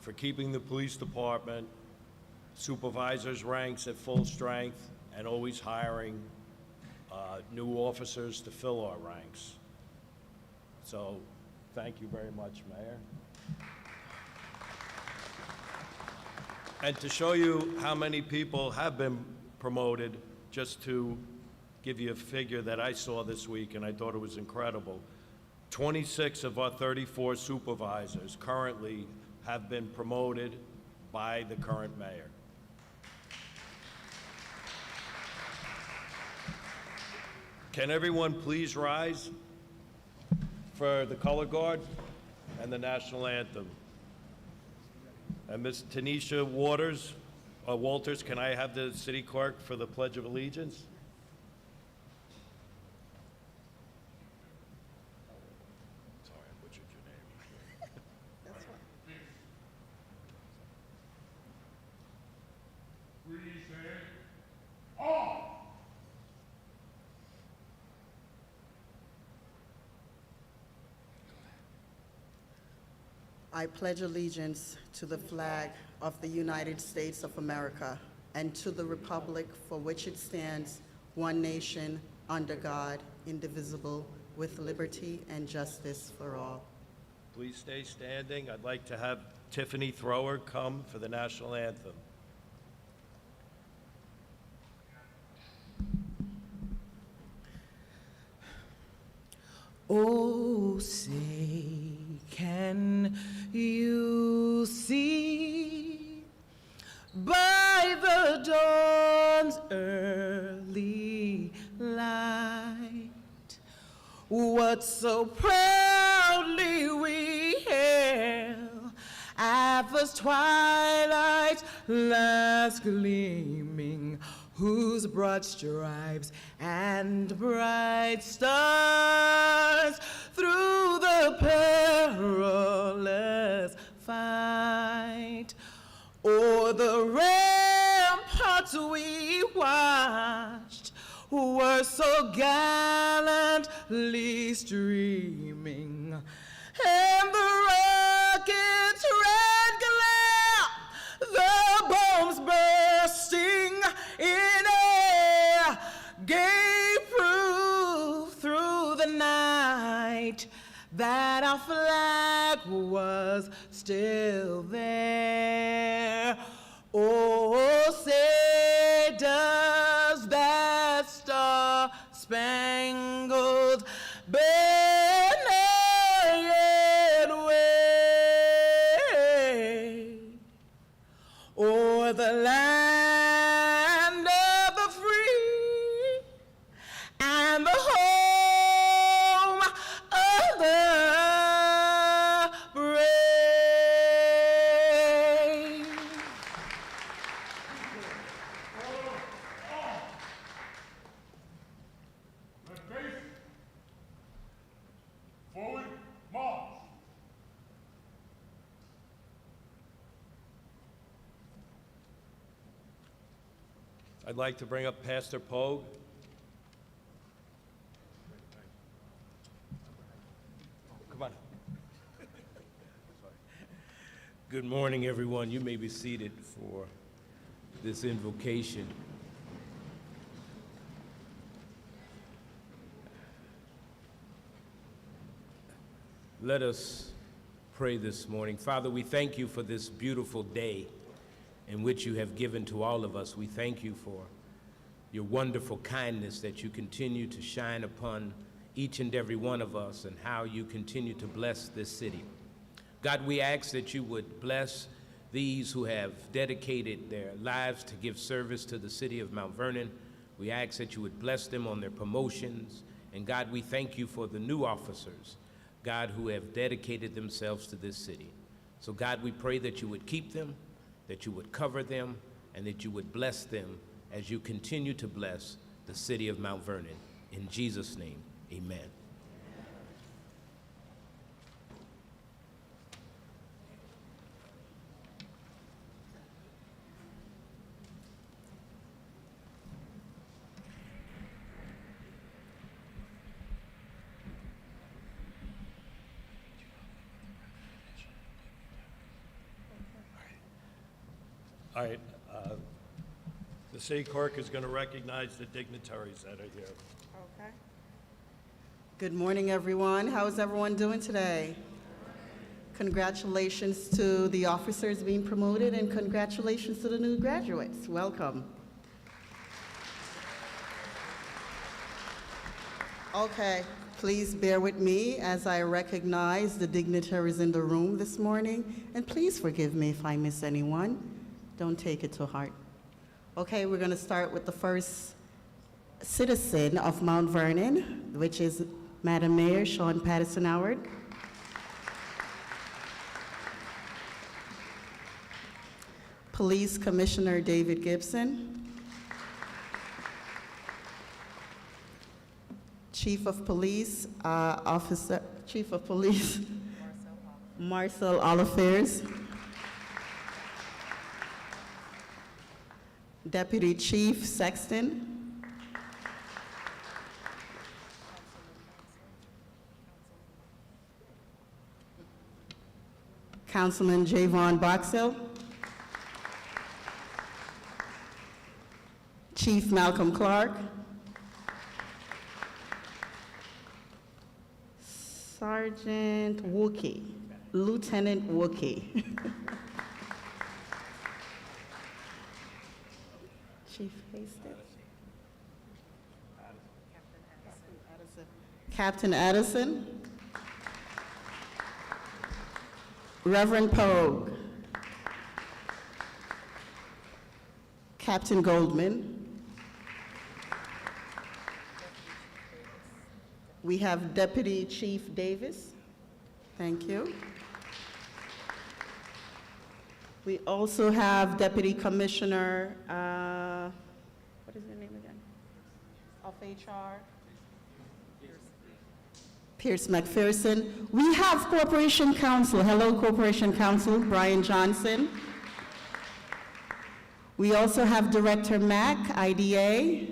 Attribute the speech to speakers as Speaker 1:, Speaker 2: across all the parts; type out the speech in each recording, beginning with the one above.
Speaker 1: for keeping the police department, supervisors' ranks at full strength, and always hiring new officers to fill our ranks. So, thank you very much, Mayor. And to show you how many people have been promoted, just to give you a figure that I saw this week, and I thought it was incredible. 26 of our 34 supervisors currently have been promoted by the current mayor. Can everyone please rise for the color guard and the national anthem? And Ms. Tanisha Walters, can I have the city clerk for the Pledge of Allegiance? Sorry, I butchered your name.
Speaker 2: That's fine.
Speaker 3: We say, all.
Speaker 2: I pledge allegiance to the flag of the United States of America and to the republic for which it stands, one nation, under God, indivisible, with liberty and justice for all.
Speaker 1: Please stay standing. I'd like to have Tiffany Thrower come for the national anthem.
Speaker 4: Oh, say, can you see by the dawn's early light what so proudly we hail at first twilight's last gleaming, whose broad stripes and bright stars through the perilous fight o'er the ramparts we watched were so gallantly streaming, and the rocket's red glare, the bombs bursting in air, gave proof through the night that our flag was still there. Oh, say does that star-spangled banner yet wave o'er the land of the free and the home of the brave?
Speaker 3: Let's face forward, march.
Speaker 1: I'd like to bring up Pastor Pogue. Come on.
Speaker 5: Good morning, everyone. You may be seated for this invocation. Let us pray this morning. Father, we thank you for this beautiful day in which you have given to all of us. We thank you for your wonderful kindness that you continue to shine upon each and every one of us, and how you continue to bless this city. God, we ask that you would bless these who have dedicated their lives to give service to the city of Mount Vernon. We ask that you would bless them on their promotions. And God, we thank you for the new officers, God, who have dedicated themselves to this city. So God, we pray that you would keep them, that you would cover them, and that you would bless them as you continue to bless the city of Mount Vernon. In Jesus' name, amen.
Speaker 1: All right, the city clerk is going to recognize the dignitaries that are here.
Speaker 2: Okay. Good morning, everyone. How's everyone doing today? Congratulations to the officers being promoted, and congratulations to the new graduates. Welcome. Okay, please bear with me as I recognize the dignitaries in the room this morning, and please forgive me if I miss anyone. Don't take it to heart. Okay, we're going to start with the first citizen of Mount Vernon, which is Madam Mayor Sean Patterson Howard. Police Commissioner David Gibson. Chief of Police Marcel Oliphers. Deputy Chief Sexton. Councilman Javon Boxill. Chief Malcolm Clark. Sergeant Wookie, Lieutenant Wookie. Chief Hastings. Captain Addison. Reverend Pogue. Captain Goldman. We have Deputy Chief Davis. Thank you. We also have Deputy Commissioner, what is your name again? Of HR? Pierce McPherson. We have Corporation Counsel. Hello, Corporation Counsel, Brian Johnson. We also have Director Mack, IDA.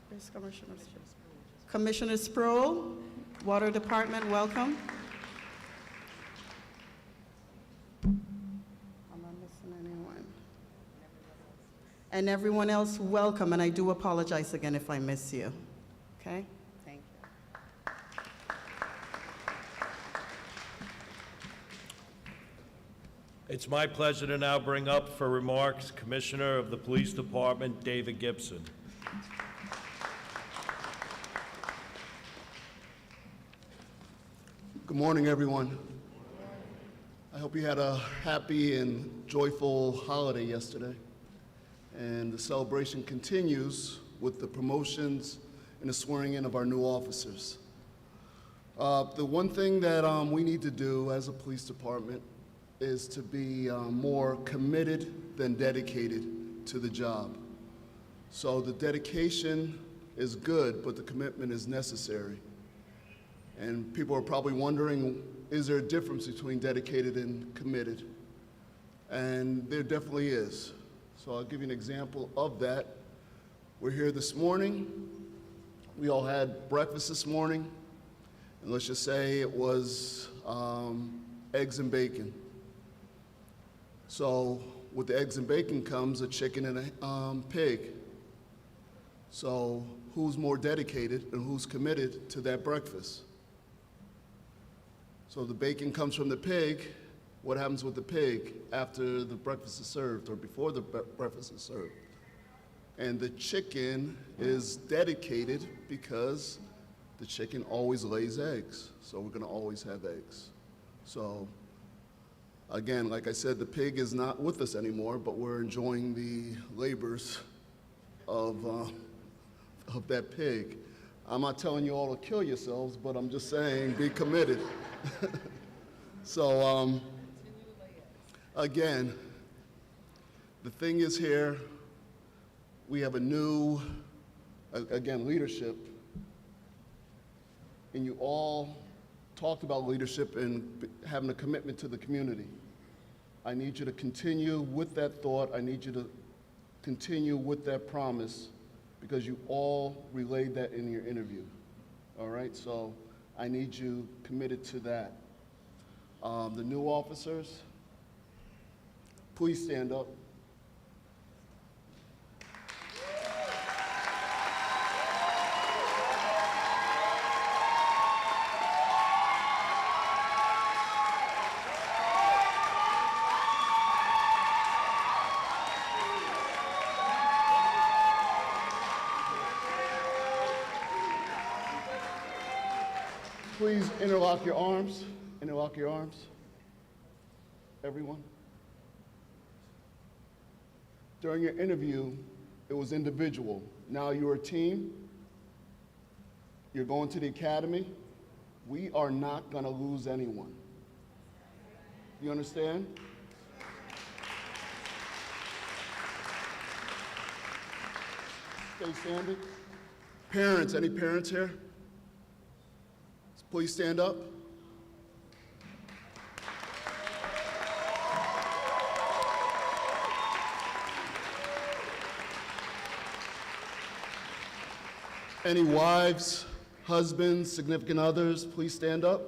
Speaker 2: Where's Commissioner Sproul? Commissioner Sproul, Water Department, welcome. Am I missing anyone? And everyone else, welcome, and I do apologize again if I miss you. Okay? Thank you.
Speaker 1: It's my pleasure to now bring up for remarks Commissioner of the Police Department, David Gibson.
Speaker 6: Good morning, everyone. I hope you had a happy and joyful holiday yesterday. And the celebration continues with the promotions and the swearing in of our new officers. The one thing that we need to do as a police department is to be more committed than dedicated to the job. So the dedication is good, but the commitment is necessary. And people are probably wondering, is there a difference between dedicated and committed? And there definitely is. So I'll give you an example of that. We're here this morning. We all had breakfast this morning. And let's just say it was eggs and bacon. So with the eggs and bacon comes a chicken and a pig. So who's more dedicated and who's committed to that breakfast? So the bacon comes from the pig. What happens with the pig after the breakfast is served or before the breakfast is served? And the chicken is dedicated because the chicken always lays eggs. So we're going to always have eggs. So again, like I said, the pig is not with us anymore, but we're enjoying the labors of that pig. I'm not telling you all to kill yourselves, but I'm just saying be committed. So again, the thing is here, we have a new, again, leadership, and you all talked about leadership and having a commitment to the community. I need you to continue with that thought. I need you to continue with that promise because you all relayed that in your interview. All right, so I need you committed to that. The new officers, please stand up. Please interlock your arms. Interlock your arms. Everyone. During your interview, it was individual. Now you're a team. You're going to the academy. We are not going to lose anyone. You understand? Stay standing. Parents, any parents here? Please stand up. Any wives, husbands, significant others, please stand up.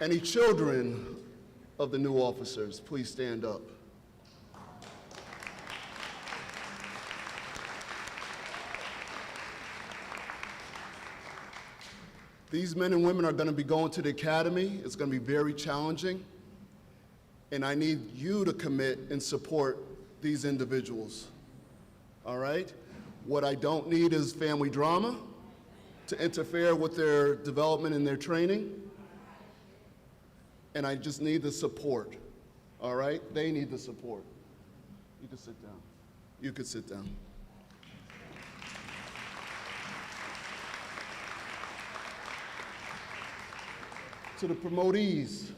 Speaker 6: Any children of the new officers, please stand up. These men and women are going to be going to the academy. It's going to be very challenging. And I need you to commit and support these individuals. All right? What I don't need is family drama to interfere with their development and their training. And I just need the support. All right? They need the support. You can sit down. You can sit down. To the promotees,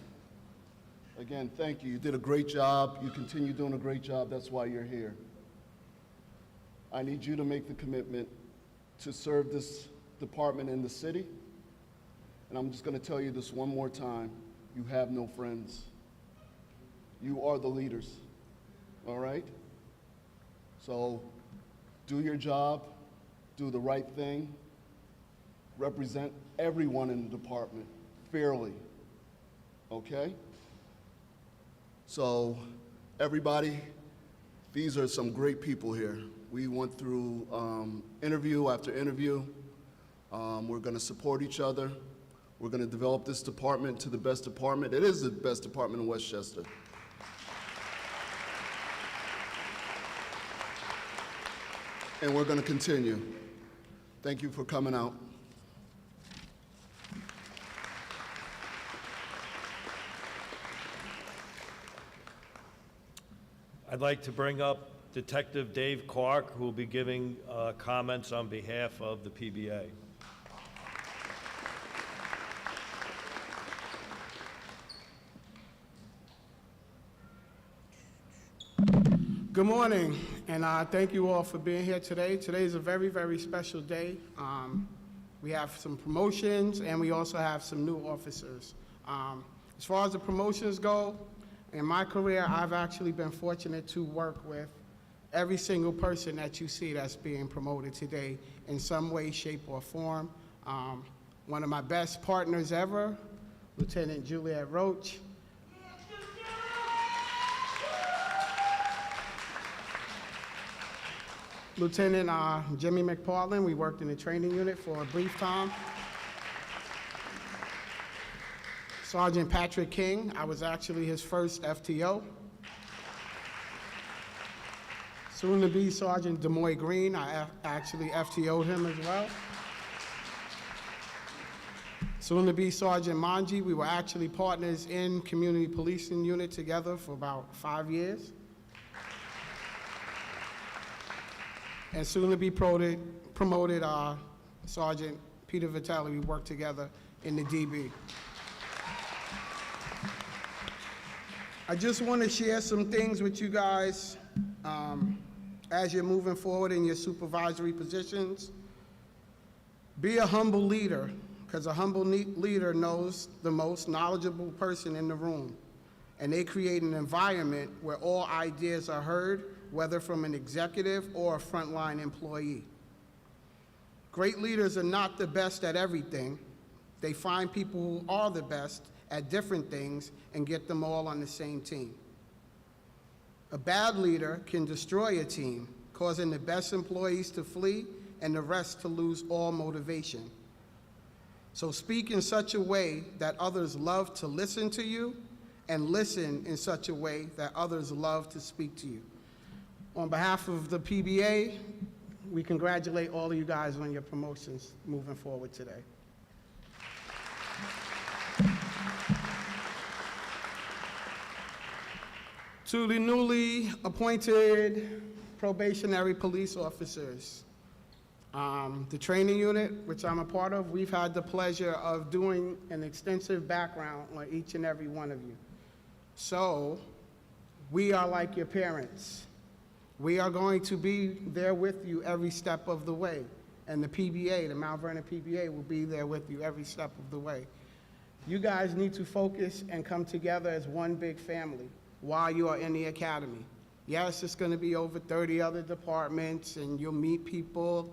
Speaker 6: again, thank you. You did a great job. You continue doing a great job. That's why you're here. I need you to make the commitment to serve this department in the city. And I'm just going to tell you this one more time. You have no friends. You are the leaders, all right? So do your job, do the right thing, represent everyone in the department fairly, okay? So everybody, these are some great people here. We went through interview after interview. We're gonna support each other. We're gonna develop this department to the best department. It is the best department in Westchester. And we're gonna continue. Thank you for coming out.
Speaker 1: I'd like to bring up Detective Dave Clark, who will be giving comments on behalf of the PBA.
Speaker 7: Good morning, and thank you all for being here today. Today is a very, very special day. We have some promotions, and we also have some new officers. As far as the promotions go, in my career, I've actually been fortunate to work with every single person that you see that's being promoted today in some way, shape, or form. One of my best partners ever, Lieutenant Juliet Roach. Lieutenant Jimmy McParlin, we worked in the training unit for a brief time. Sergeant Patrick King, I was actually his first FTO. Soon to be Sergeant Demoy Green, I actually FTO'd him as well. Soon to be Sergeant Manji, we were actually partners in community policing unit together for about 5 years. And soon to be promoted Sergeant Peter Vitale, we worked together in the DB. I just want to share some things with you guys as you're moving forward in your supervisory positions. Be a humble leader, because a humble leader knows the most knowledgeable person in the room, and they create an environment where all ideas are heard, whether from an executive or a frontline employee. Great leaders are not the best at everything. They find people who are the best at different things and get them all on the same team. A bad leader can destroy a team, causing the best employees to flee and the rest to lose all motivation. So speak in such a way that others love to listen to you, and listen in such a way that others love to speak to you. On behalf of the PBA, we congratulate all of you guys on your promotions moving forward today. To the newly appointed probationary police officers, the training unit, which I'm a part of, we've had the pleasure of doing an extensive background on each and every one of you. So, we are like your parents. We are going to be there with you every step of the way. And the PBA, the Mount Vernon PBA, will be there with you every step of the way. You guys need to focus and come together as one big family while you are in the academy. Yes, it's gonna be over 30 other departments and you'll meet people,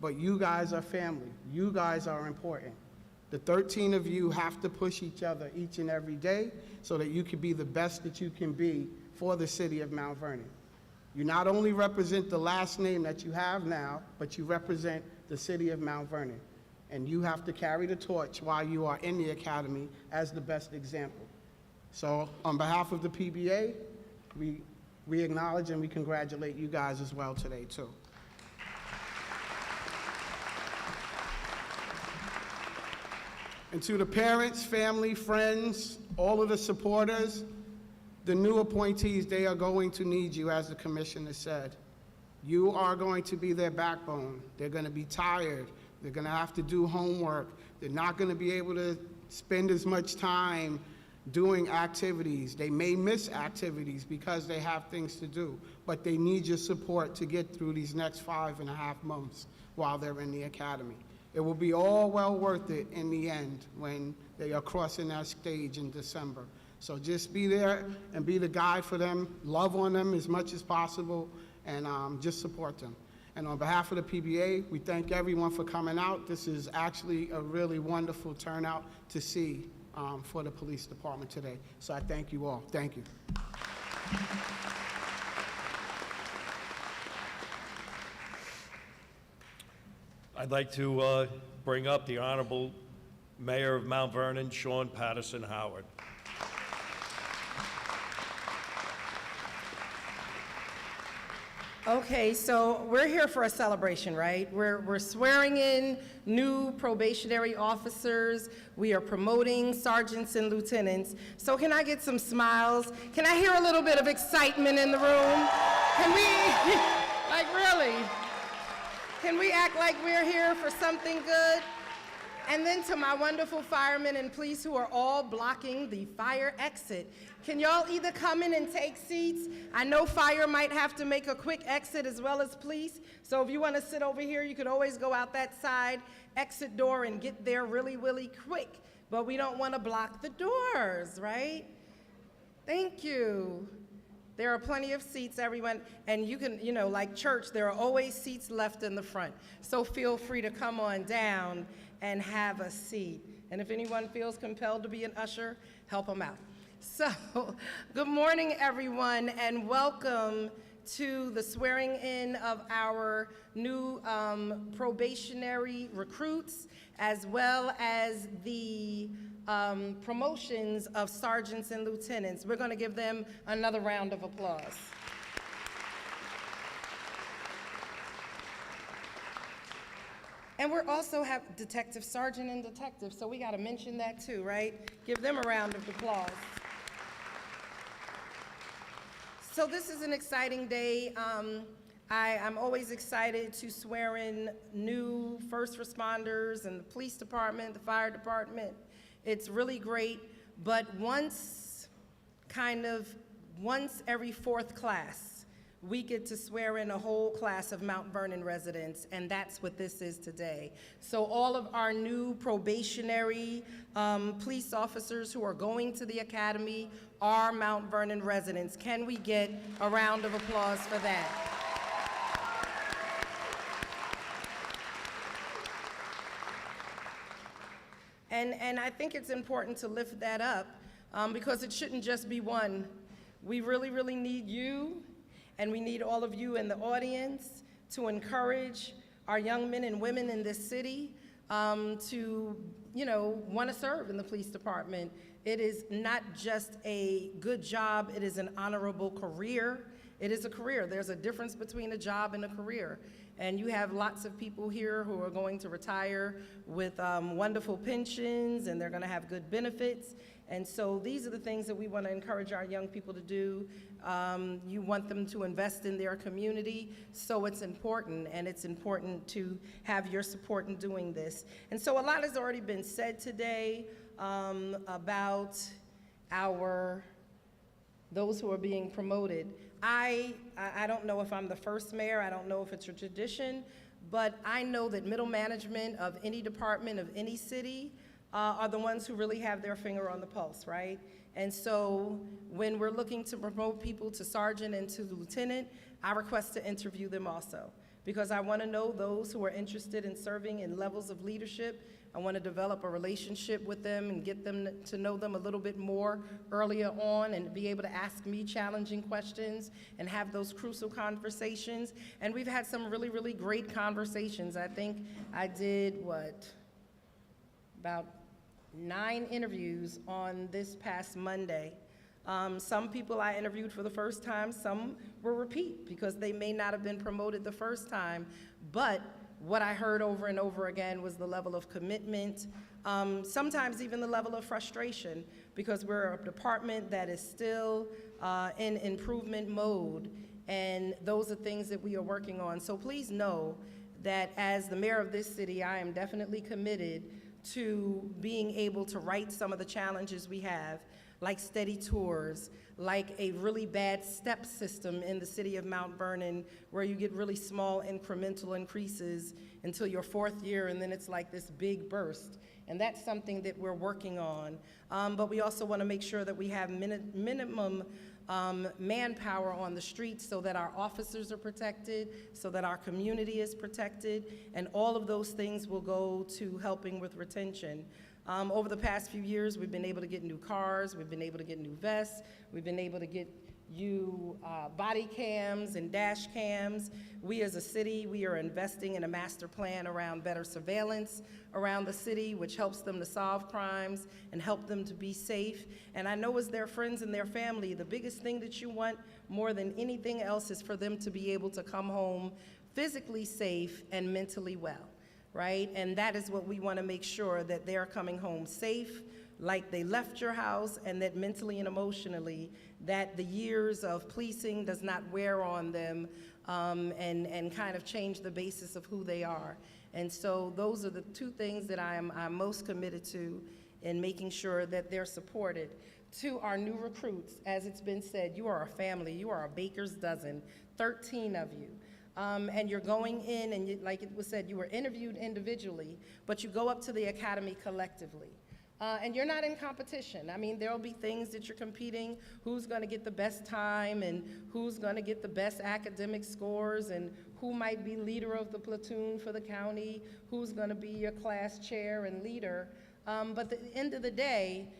Speaker 7: but you guys are family. You guys are important. The 13 of you have to push each other each and every day so that you can be the best that you can be for the city of Mount Vernon. You not only represent the last name that you have now, but you represent the city of Mount Vernon. And you have to carry the torch while you are in the academy as the best example. So on behalf of the PBA, we acknowledge and we congratulate you guys as well today too. And to the parents, family, friends, all of the supporters, the new appointees, they are going to need you, as the commissioner said. You are going to be their backbone. They're going to be tired. They're going to have to do homework. They're not going to be able to spend as much time doing activities. They may miss activities because they have things to do, but they need your support to get through these next 5.5 months while they're in the academy. It will be all well worth it in the end when they are crossing that stage in December. So just be there and be the guide for them, love on them as much as possible, and just support them. And on behalf of the PBA, we thank everyone for coming out. This is actually a really wonderful turnout to see for the police department today. So I thank you all. Thank you.
Speaker 1: I'd like to bring up the Honorable Mayor of Mount Vernon, Sean Patterson Howard.
Speaker 4: Okay, so we're here for a celebration, right? We're swearing in new probationary officers. We are promoting sergeants and lieutenants. So can I get some smiles? Can I hear a little bit of excitement in the room? Can we, like really? Can we act like we're here for something good? And then to my wonderful firemen and police who are all blocking the fire exit. Can y'all either come in and take seats? I know fire might have to make a quick exit as well as police. So if you want to sit over here, you could always go out that side exit door and get there really, really quick. But we don't want to block the doors, right? Thank you. There are plenty of seats, everyone, and you can, you know, like church, there are always seats left in the front. So feel free to come on down and have a seat. And if anyone feels compelled to be an usher, help them out. So, good morning, everyone, and welcome to the swearing in of our new probationary recruits, as well as the promotions of sergeants and lieutenants. We're going to give them another round of applause. And we also have detective, sergeant, and detective, so we got to mention that too, right? Give them a round of applause. So this is an exciting day. I'm always excited to swear in new first responders and the police department, the fire department. It's really great, but once every fourth class, we get to swear in a whole class of Mount Vernon residents, and that's what this is today. So all of our new probationary police officers who are going to the academy are Mount Vernon residents. Can we get a round of applause for that? And I think it's important to lift that up because it shouldn't just be one. We really, really need you, and we need all of you in the audience to encourage our young men and women in this city to, want to serve in the police department. It is not just a good job, it is an honorable career. It is a career. There's a difference between a job and a career. And you have lots of people here who are going to retire with wonderful pensions, and they're going to have good benefits. And so these are the things that we want to encourage our young people to do. You want them to invest in their community, so it's important, and it's important to have your support in doing this. And so a lot has already been said today about those who are being promoted. I don't know if I'm the first mayor, I don't know if it's a tradition, but I know that middle management of any department of any city are the ones who really have their finger on the pulse, right? And so when we're looking to promote people to sergeant and to lieutenant, I request to interview them also, because I want to know those who are interested in serving in levels of leadership. I want to develop a relationship with them and get them to know them a little bit more earlier on and be able to ask me challenging questions and have those crucial conversations. And we've had some really, really great conversations. I think I did, about 9 interviews on this past Monday. Some people I interviewed for the first time, some were repeat because they may not have been promoted the first time, but what I heard over and over again was the level of commitment, sometimes even the level of frustration, because we're a department that is still in improvement mode, and those are things that we are working on. So please know that as the mayor of this city, I am definitely committed to being able to right some of the challenges we have, like steady tours, like a really bad step system in the city of Mount Vernon, where you get really small incremental increases until your 4th year, and then it's like this big burst. And that's something that we're working on. But we also want to make sure that we have minimum manpower on the streets so that our officers are protected, so that our community is protected, and all of those things will go to helping with retention. Over the past few years, we've been able to get new cars, we've been able to get new vests, we've been able to get you body cams and dash cams. We as a city, we are investing in a master plan around better surveillance around the city, which helps them to solve crimes and help them to be safe. And I know as their friends and their family, the biggest thing that you want more than anything else is for them to be able to come home physically safe and mentally well, right? And that is what we want to make sure, that they're coming home safe, like they left your house, and that mentally and emotionally, that the years of policing does not wear on them and kind of change the basis of who they are. And so those are the 2 things that I'm most committed to in making sure that they're supported. To our new recruits, as it's been said, you are a family, you are a baker's dozen, 13 of you. And you're going in, and like it was said, you were interviewed individually, but you go up to the academy collectively. And you're not in competition. I mean, there'll be things that you're competing, who's gonna get the best time, and who's gonna get the best academic scores, and who might be leader of the platoon for the county, who's gonna be your class chair and leader. But at the end of the day,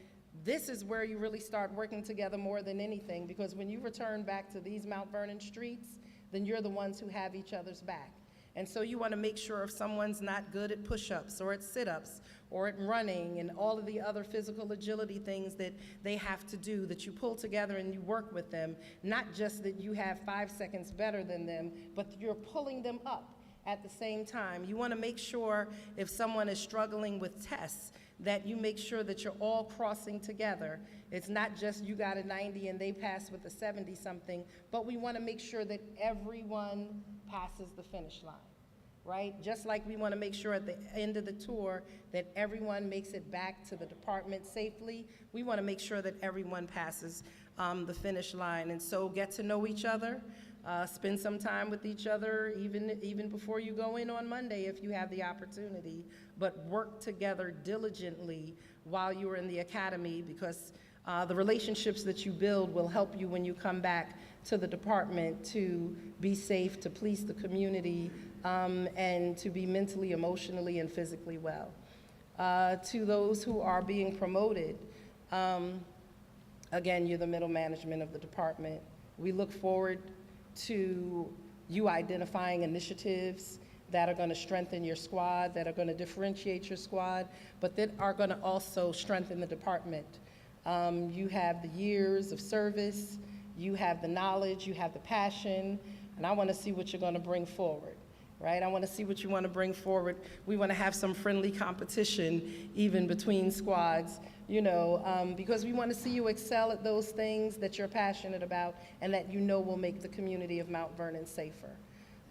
Speaker 4: this is where you really start working together more than anything, because when you return back to these Mount Vernon streets, then you're the ones who have each other's back. And so you want to make sure if someone's not good at push-ups or at sit-ups or at running and all of the other physical agility things that they have to do, that you pull together and you work with them, not just that you have 5 seconds better than them, but you're pulling them up at the same time. You want to make sure if someone is struggling with tests, that you make sure that you're all crossing together. It's not just you got a 90 and they pass with a 70-something, but we want to make sure that everyone passes the finish line, right? Just like we want to make sure at the end of the tour that everyone makes it back to the department safely, we want to make sure that everyone passes the finish line. And so get to know each other, spend some time with each other, even before you go in on Monday if you have the opportunity, but work together diligently while you're in the academy, because the relationships that you build will help you when you come back to the department to be safe, to police the community, and to be mentally, emotionally, and physically well. To those who are being promoted, again, you're the middle management of the department. We look forward to you identifying initiatives that are going to strengthen your squad, that are going to differentiate your squad, but that are going to also strengthen the department. You have the years of service, you have the knowledge, you have the passion, and I want to see what you're going to bring forward, right? I want to see what you want to bring forward. We want to have some friendly competition even between squads, you know, because we want to see you excel at those things that you're passionate about and that you know will make the community of Mount Vernon safer.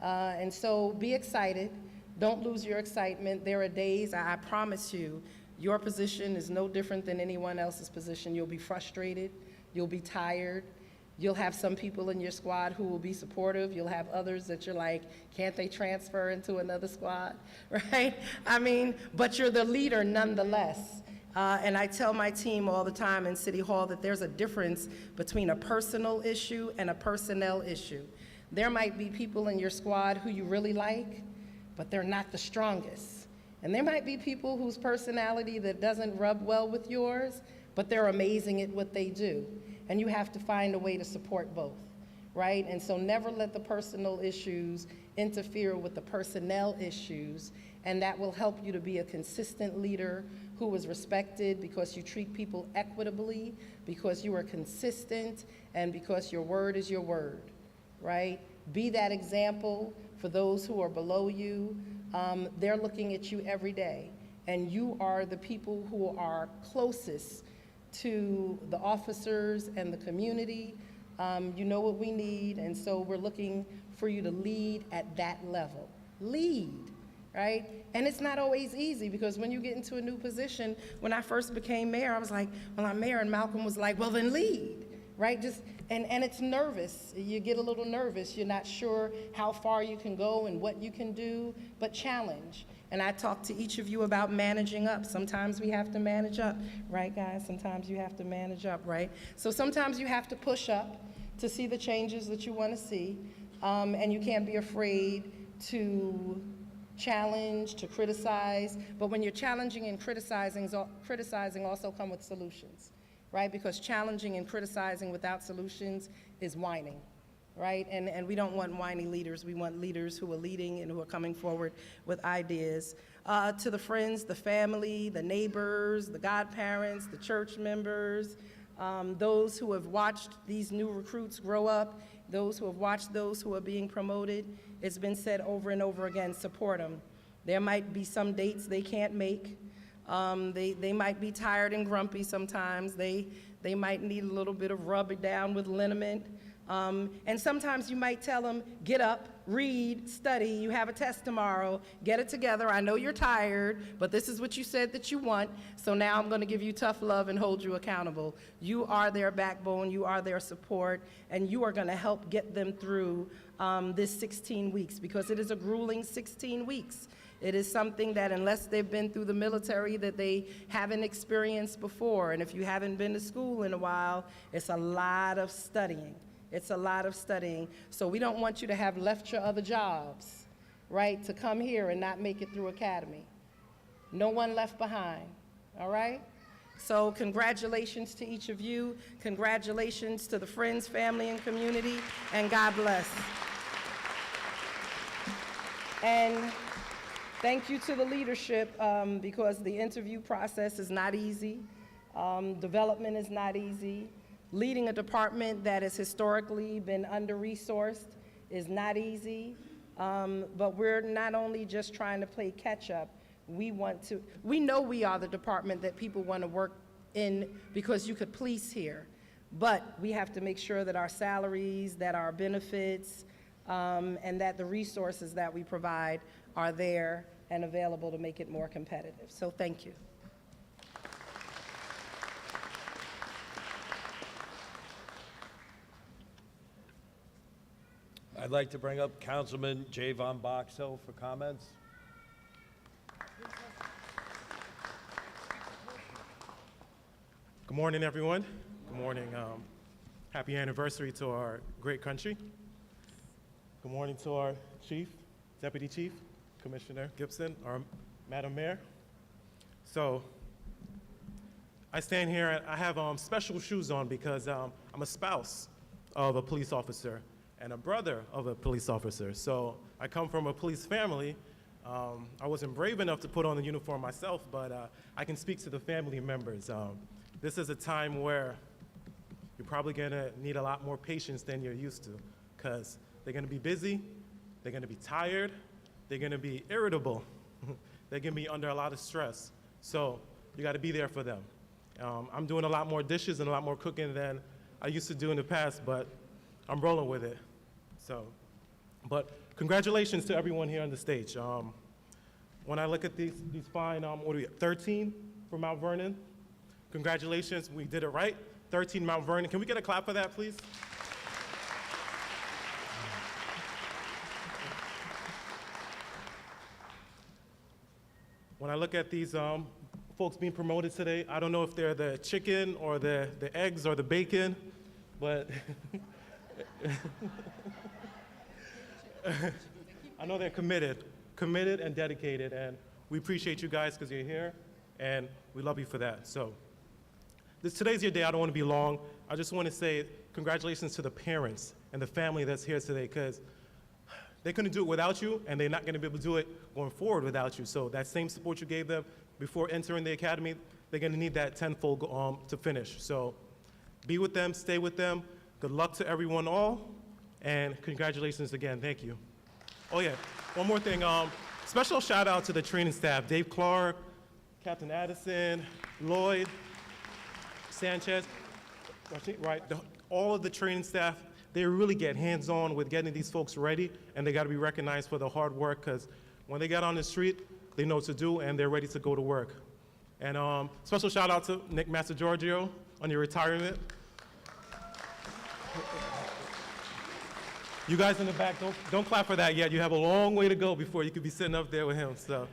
Speaker 4: And so be excited. Don't lose your excitement. There are days, I promise you, your position is no different than anyone else's position. You'll be frustrated. You'll be tired. You'll have some people in your squad who will be supportive. You'll have others that you're like, can't they transfer into another squad, right? I mean, but you're the leader nonetheless. And I tell my team all the time in City Hall that there's a difference between a personal issue and a personnel issue. There might be people in your squad who you really like, but they're not the strongest. And there might be people whose personality that doesn't rub well with yours, but they're amazing at what they do. And you have to find a way to support both, right? And so never let the personal issues interfere with the personnel issues, and that will help you to be a consistent leader who is respected because you treat people equitably, because you are consistent, and because your word is your word, right? Be that example for those who are below you. They're looking at you every day, and you are the people who are closest to the officers and the community. You know what we need, and so we're looking for you to lead at that level. Lead, right? And it's not always easy, because when you get into a new position, when I first became mayor, I was like, well, I'm mayor, and Malcolm was like, well, then lead, right? And it's nervous. You get a little nervous. You're not sure how far you can go and what you can do, but challenge. And I talked to each of you about managing up. Sometimes we have to manage up, right, guys? Sometimes you have to manage up, right? So sometimes you have to push up to see the changes that you want to see, and you can't be afraid to challenge, to criticize. But when you're challenging and criticizing also come with solutions, right? Because challenging and criticizing without solutions is whining. Right? And we don't want whiny leaders. We want leaders who are leading and who are coming forward with ideas. To the friends, the family, the neighbors, the godparents, the church members, those who have watched these new recruits grow up, those who have watched those who are being promoted, it's been said over and over again, support them. There might be some dates they can't make. They might be tired and grumpy sometimes. They might need a little bit of rub it down with liniment. And sometimes you might tell them, get up, read, study, you have a test tomorrow, get it together. I know you're tired, but this is what you said that you want, so now I'm going to give you tough love and hold you accountable. You are their backbone, you are their support, and you are going to help get them through this 16 weeks, because it is a grueling 16 weeks. It is something that, unless they've been through the military, that they haven't experienced before. And if you haven't been to school in a while, it's a lot of studying. It's a lot of studying. So we don't want you to have left your other jobs, right, to come here and not make it through academy. No one left behind, all right? So congratulations to each of you. Congratulations to the friends, family, and community, and God bless. And thank you to the leadership, because the interview process is not easy. Development is not easy. Leading a department that has historically been under-resourced is not easy, but we're not only just trying to play catch-up, we know we are the department that people want to work in because you could police here, but we have to make sure that our salaries, that our benefits, and that the resources that we provide are there and available to make it more competitive. So thank you.
Speaker 1: I'd like to bring up Councilman Javon Boxell for comments.
Speaker 8: Good morning, everyone. Good morning. Happy anniversary to our great country. Good morning to our Chief, Deputy Chief, Commissioner Gibson, our Madam Mayor. So I stand here and I have special shoes on because I'm a spouse of a police officer and a brother of a police officer. So I come from a police family. I wasn't brave enough to put on the uniform myself, but I can speak to the family members. This is a time where you're probably gonna need a lot more patience than you're used to, because they're gonna be busy, they're gonna be tired, they're gonna be irritable, they're gonna be under a lot of stress. So you gotta be there for them. I'm doing a lot more dishes and a lot more cooking than I used to do in the past, but I'm rolling with it. So, but congratulations to everyone here on the stage. When I look at these fine, what are we at, 13 from Mount Vernon? Congratulations, we did it right. 13 Mount Vernon. Can we get a clap for that, please? When I look at these folks being promoted today, I don't know if they're the chicken or the eggs or the bacon, but I know they're committed and dedicated, and we appreciate you guys because you're here, and we love you for that. So today's your day. I don't want to be long. I just want to say congratulations to the parents and the family that's here today, because they couldn't do it without you, and they're not going to be able to do it going forward without you. So that same support you gave them before entering the academy, they're going to need that tenfold to finish. So be with them, stay with them. Good luck to everyone all, and congratulations again. Thank you. Oh yeah, one more thing. Special shout out to the training staff, Dave Clark, Captain Addison, Lloyd, Sanchez, right? All of the training staff, they really get hands-on with getting these folks ready, and they got to be recognized for the hard work, because when they get on the street, they know what to do, and they're ready to go to work. And special shout out to Nick Massagiorgio on your retirement. You guys in the back, don't clap for that yet. You have a long way to go before you could be sitting up there with him. So,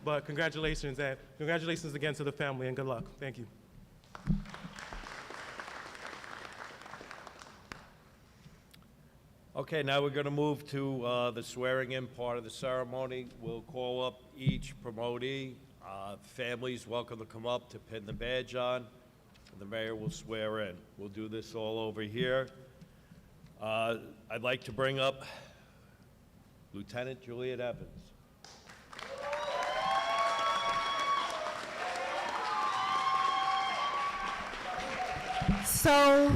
Speaker 8: but congratulations, and congratulations again to the family, and good luck. Thank you.
Speaker 1: Okay, now we're going to move to the swearing-in part of the ceremony. We'll call up each promotee. Families welcome to come up to pin the badge on, and the mayor will swear in. We'll do this all over here. I'd like to bring up Lieutenant Juliet Evans.
Speaker 4: So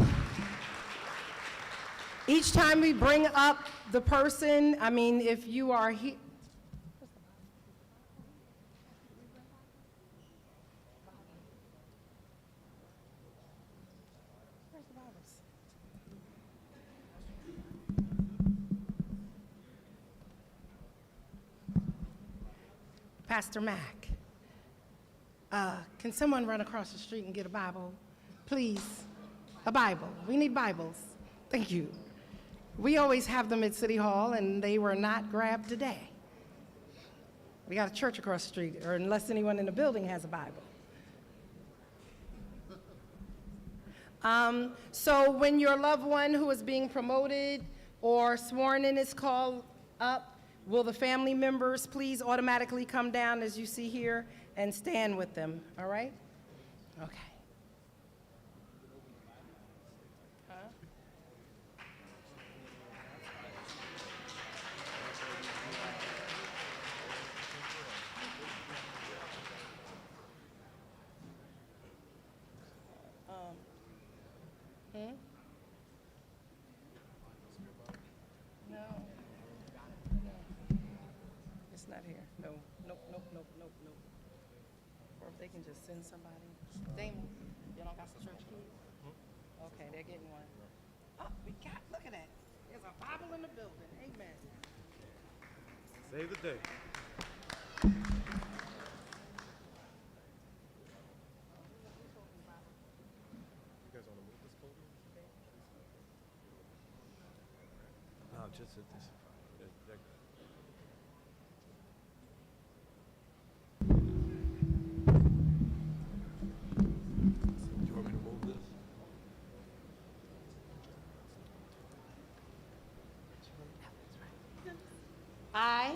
Speaker 4: each time we bring up the person, I mean, if you are here. Pastor Mack, can someone run across the street and get a Bible? Please, a Bible. We need Bibles. Thank you. We always have them at City Hall, and they were not grabbed today. We got a church across the street, or unless anyone in the building has a Bible. So when your loved one who is being promoted or sworn in is called up, will the family members please automatically come down, as you see here, and stand with them, all right? Okay. No. It's not here. No. Nope. Or if they can just send somebody. Damon, you don't got some church keys? Okay, they're getting one. Oh, look at that. There's a Bible in the building. Amen.
Speaker 8: Save the day.
Speaker 1: No, just at this. Do you want me to move this?
Speaker 4: I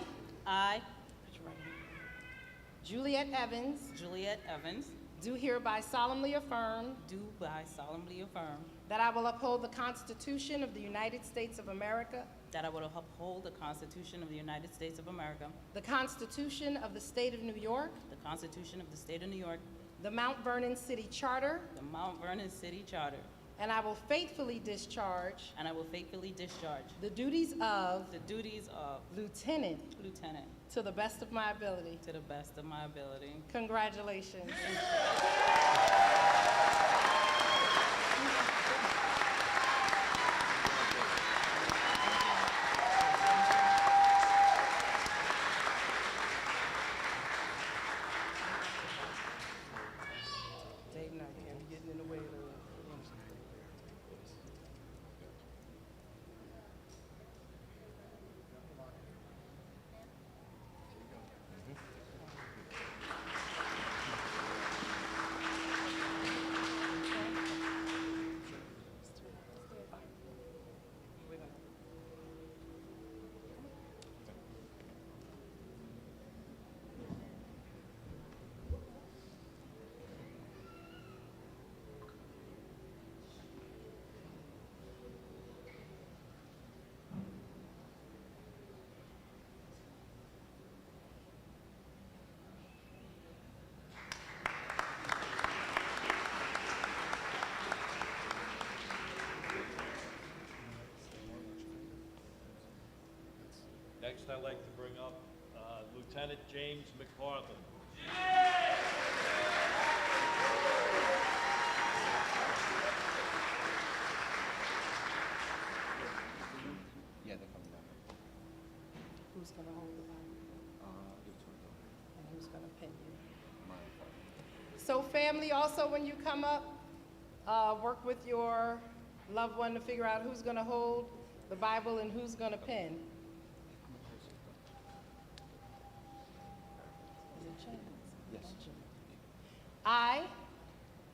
Speaker 4: Juliet Evans,
Speaker 9: Juliet Evans,
Speaker 4: do hereby solemnly affirm
Speaker 9: do by solemnly affirm
Speaker 4: that I will uphold the Constitution of the United States of America,
Speaker 9: that I will uphold the Constitution of the United States of America,
Speaker 4: the Constitution of the State of New York,
Speaker 9: the Constitution of the State of New York,
Speaker 4: the Mount Vernon City Charter,
Speaker 9: the Mount Vernon City Charter,
Speaker 4: and I will faithfully discharge
Speaker 9: and I will faithfully discharge
Speaker 4: the duties of
Speaker 9: the duties of
Speaker 4: Lieutenant
Speaker 9: Lieutenant
Speaker 4: to the best of my ability.
Speaker 9: to the best of my ability.
Speaker 4: Congratulations. Dave not here, he getting in the way of the.
Speaker 1: Next, I'd like to bring up Lieutenant James McPartland.
Speaker 10: Yeah, they're coming down.
Speaker 4: Who's gonna hold the Bible?
Speaker 10: Give it to her.
Speaker 4: And who's gonna pin you?
Speaker 10: Mine.
Speaker 4: So family, also when you come up, work with your loved one to figure out who's gonna hold the Bible and who's gonna pin. Is it James?
Speaker 10: Yes.
Speaker 4: I,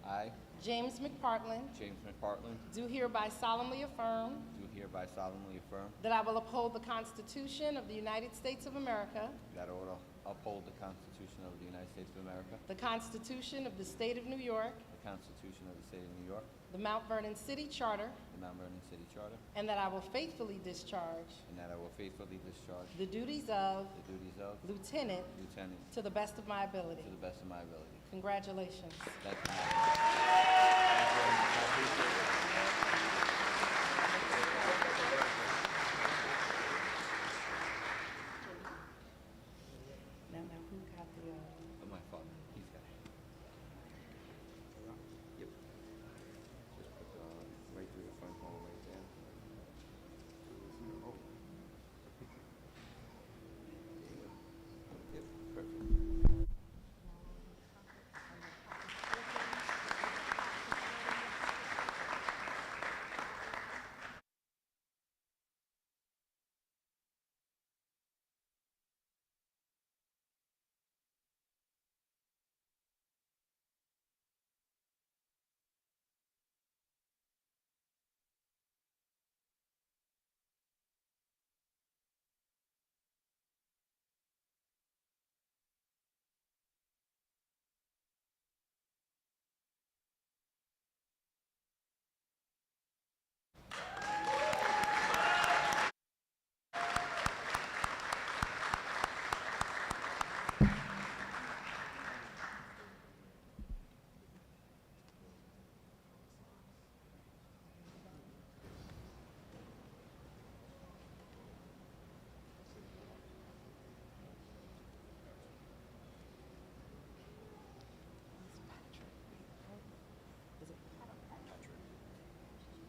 Speaker 10: I,
Speaker 4: James McPartland,
Speaker 10: James McPartland,
Speaker 4: do hereby solemnly affirm
Speaker 10: do hereby solemnly affirm
Speaker 4: that I will uphold the Constitution of the United States of America,
Speaker 10: that I will uphold the Constitution of the United States of America,
Speaker 4: the Constitution of the State of New York,
Speaker 10: the Constitution of the State of New York,
Speaker 4: the Mount Vernon City Charter,
Speaker 10: the Mount Vernon City Charter,
Speaker 4: and that I will faithfully discharge
Speaker 10: and that I will faithfully discharge
Speaker 4: the duties of
Speaker 10: the duties of
Speaker 4: Lieutenant
Speaker 10: Lieutenant
Speaker 4: to the best of my ability.
Speaker 10: to the best of my ability.
Speaker 4: Congratulations.
Speaker 10: Thank you.
Speaker 4: Now, who got the,
Speaker 10: My father, he's got it. Yep. Just put right through the front hole right there. Yep, perfect.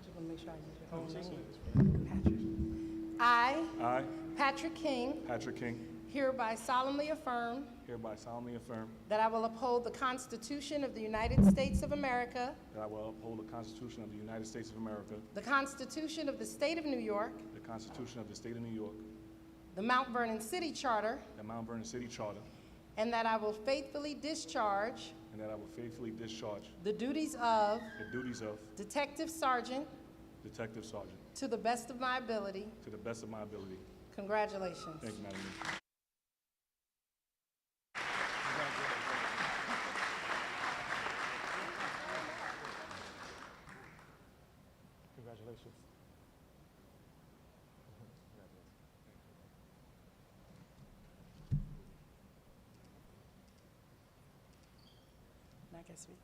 Speaker 4: just want to make sure I use your own name. Patrick. I, Patrick King,
Speaker 11: Patrick King,
Speaker 4: hereby solemnly affirm
Speaker 11: hereby solemnly affirm
Speaker 4: that I will uphold the Constitution of the United States of America,
Speaker 11: that I will uphold the Constitution of the United States of America,
Speaker 4: the Constitution of the State of New York,
Speaker 11: the Constitution of the State of New York,
Speaker 4: the Mount Vernon City Charter,
Speaker 11: the Mount Vernon City Charter,
Speaker 4: and that I will faithfully discharge
Speaker 11: and that I will faithfully discharge
Speaker 4: the duties of
Speaker 11: the duties of
Speaker 4: Detective Sergeant
Speaker 11: Detective Sergeant
Speaker 4: to the best of my ability.
Speaker 11: to the best of my ability.
Speaker 4: Congratulations.
Speaker 11: Thank you, Madam Mayor.
Speaker 1: Congratulations.
Speaker 8: Congratulations.
Speaker 4: I guess we.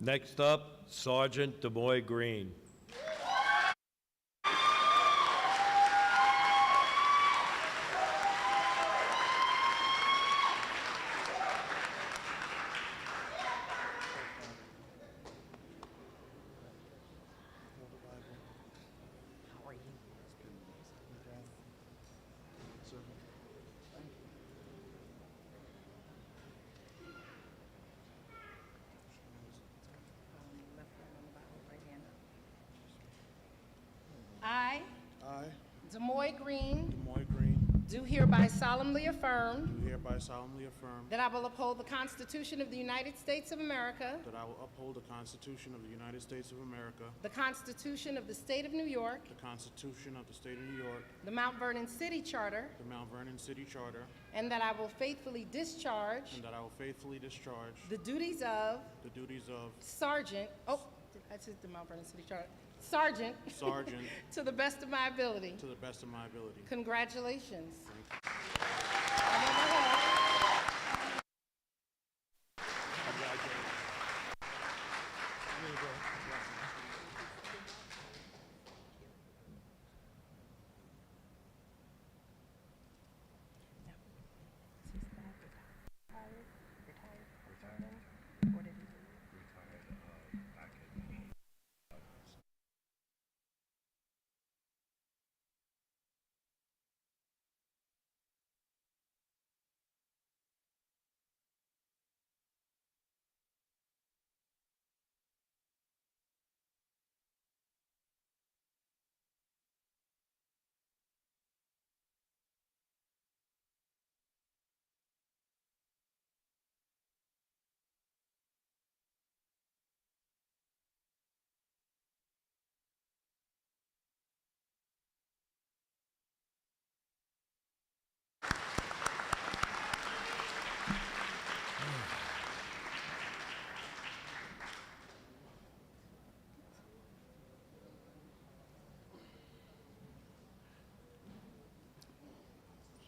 Speaker 1: Next up, Sergeant DeMoy Green.
Speaker 4: I, DeMoy Green,
Speaker 12: Moy Green,
Speaker 4: do hereby solemnly affirm
Speaker 12: do hereby solemnly affirm
Speaker 4: that I will uphold the Constitution of the United States of America,
Speaker 12: that I will uphold the Constitution of the United States of America,
Speaker 4: the Constitution of the State of New York,
Speaker 12: the Constitution of the State of New York,
Speaker 4: the Mount Vernon City Charter,
Speaker 12: the Mount Vernon City Charter,
Speaker 4: and that I will faithfully discharge
Speaker 12: and that I will faithfully discharge
Speaker 4: the duties of
Speaker 12: the duties of
Speaker 4: Sergeant, I said the Mount Vernon City Charter, Sergeant,
Speaker 12: Sergeant
Speaker 4: to the best of my ability.
Speaker 12: to the best of my ability.
Speaker 4: Congratulations.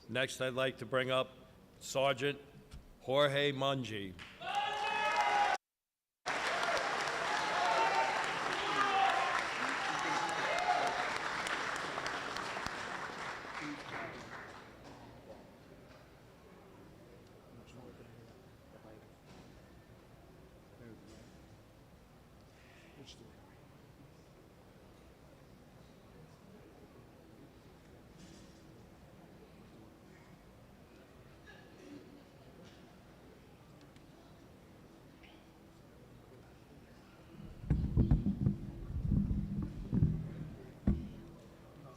Speaker 1: Next, I'd like to bring up Sergeant Jorge Mungi.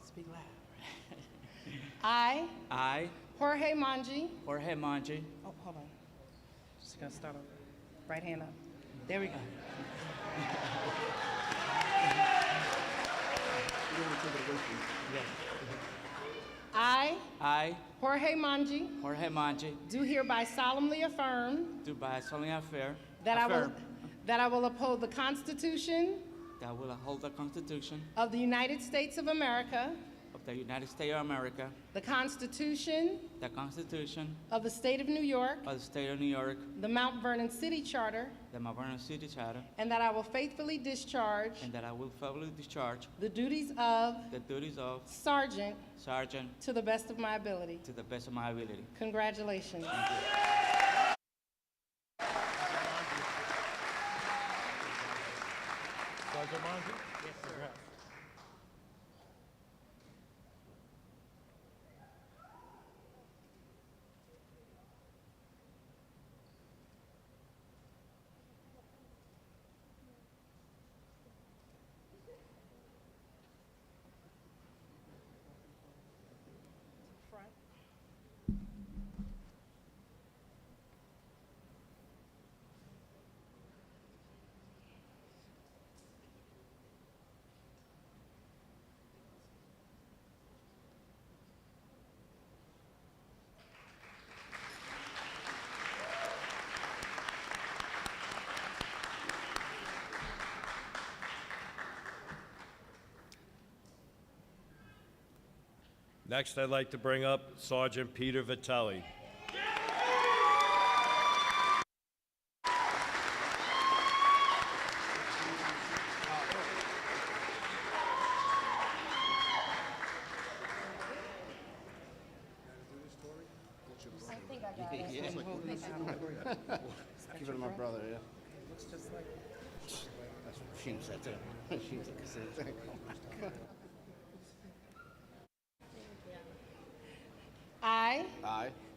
Speaker 4: Speak loud. I, Jorge Manji.
Speaker 13: Jorge Manji.
Speaker 4: Oh, hold on. Just gonna start over. Right hand up. There we go. I, Jorge Manji,
Speaker 13: Jorge Manji.
Speaker 4: do hereby solemnly affirm
Speaker 13: Do by solemnly affirm.
Speaker 4: that I will uphold the Constitution
Speaker 13: That I will uphold the Constitution
Speaker 4: of the United States of America,
Speaker 13: of the United States of America,
Speaker 4: the Constitution
Speaker 13: the Constitution
Speaker 4: of the State of New York,
Speaker 13: of the State of New York,
Speaker 4: the Mount Vernon City Charter,
Speaker 13: the Mount Vernon City Charter,
Speaker 4: and that I will faithfully discharge
Speaker 13: and that I will faithfully discharge
Speaker 4: the duties of
Speaker 13: the duties of
Speaker 4: Sergeant
Speaker 13: Sergeant
Speaker 4: to the best of my ability.
Speaker 13: to the best of my ability.
Speaker 4: Congratulations.
Speaker 8: Sergeant Monty? Yes, sir.
Speaker 1: Next, I'd like to bring up Sergeant Peter Vitelli.
Speaker 10: Give it to my brother, yeah. Looks just like. That's what she said too. She said the same thing. Oh my God. I,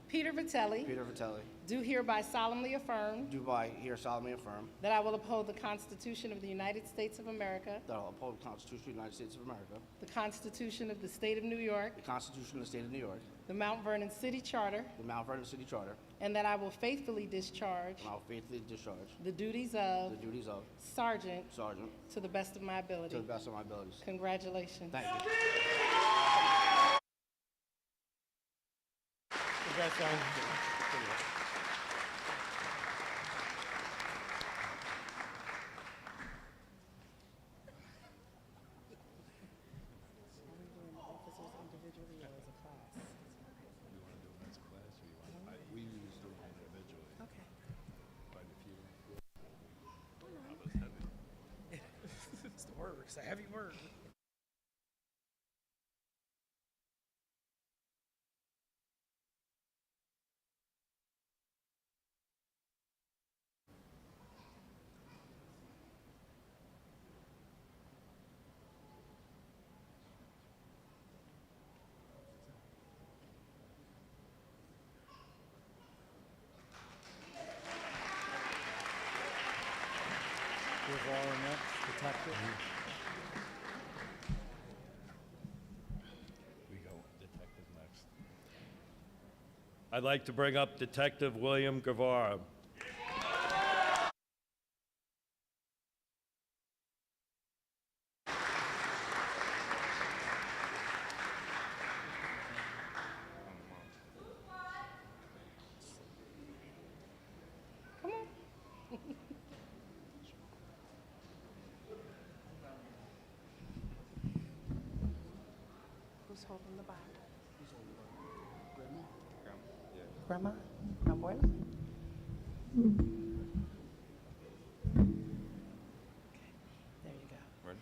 Speaker 4: Peter Vitelli,
Speaker 10: Peter Vitelli,
Speaker 4: do hereby solemnly affirm
Speaker 10: do by here solemnly affirm
Speaker 4: that I will uphold the Constitution of the United States of America,
Speaker 10: that I will uphold the Constitution of the United States of America,
Speaker 4: the Constitution of the State of New York,
Speaker 10: the Constitution of the State of New York,
Speaker 4: the Mount Vernon City Charter,
Speaker 10: the Mount Vernon City Charter,
Speaker 4: and that I will faithfully discharge
Speaker 10: and I will faithfully discharge
Speaker 4: the duties of
Speaker 10: the duties of
Speaker 4: Sergeant
Speaker 10: Sergeant
Speaker 4: to the best of my
Speaker 10: to the
Speaker 4: ability.
Speaker 10: best of my abilities.
Speaker 4: Congratulations.
Speaker 10: Thank you.
Speaker 8: Congrats, Sergeant.
Speaker 12: It's the word. It's a heavy word.
Speaker 14: Guevara next, detective.
Speaker 1: We go detective next. I'd like to bring up Detective William Guevara.
Speaker 4: Come on. Who's holding the Bible? Grandma? Abuela? There you go.
Speaker 10: Ready?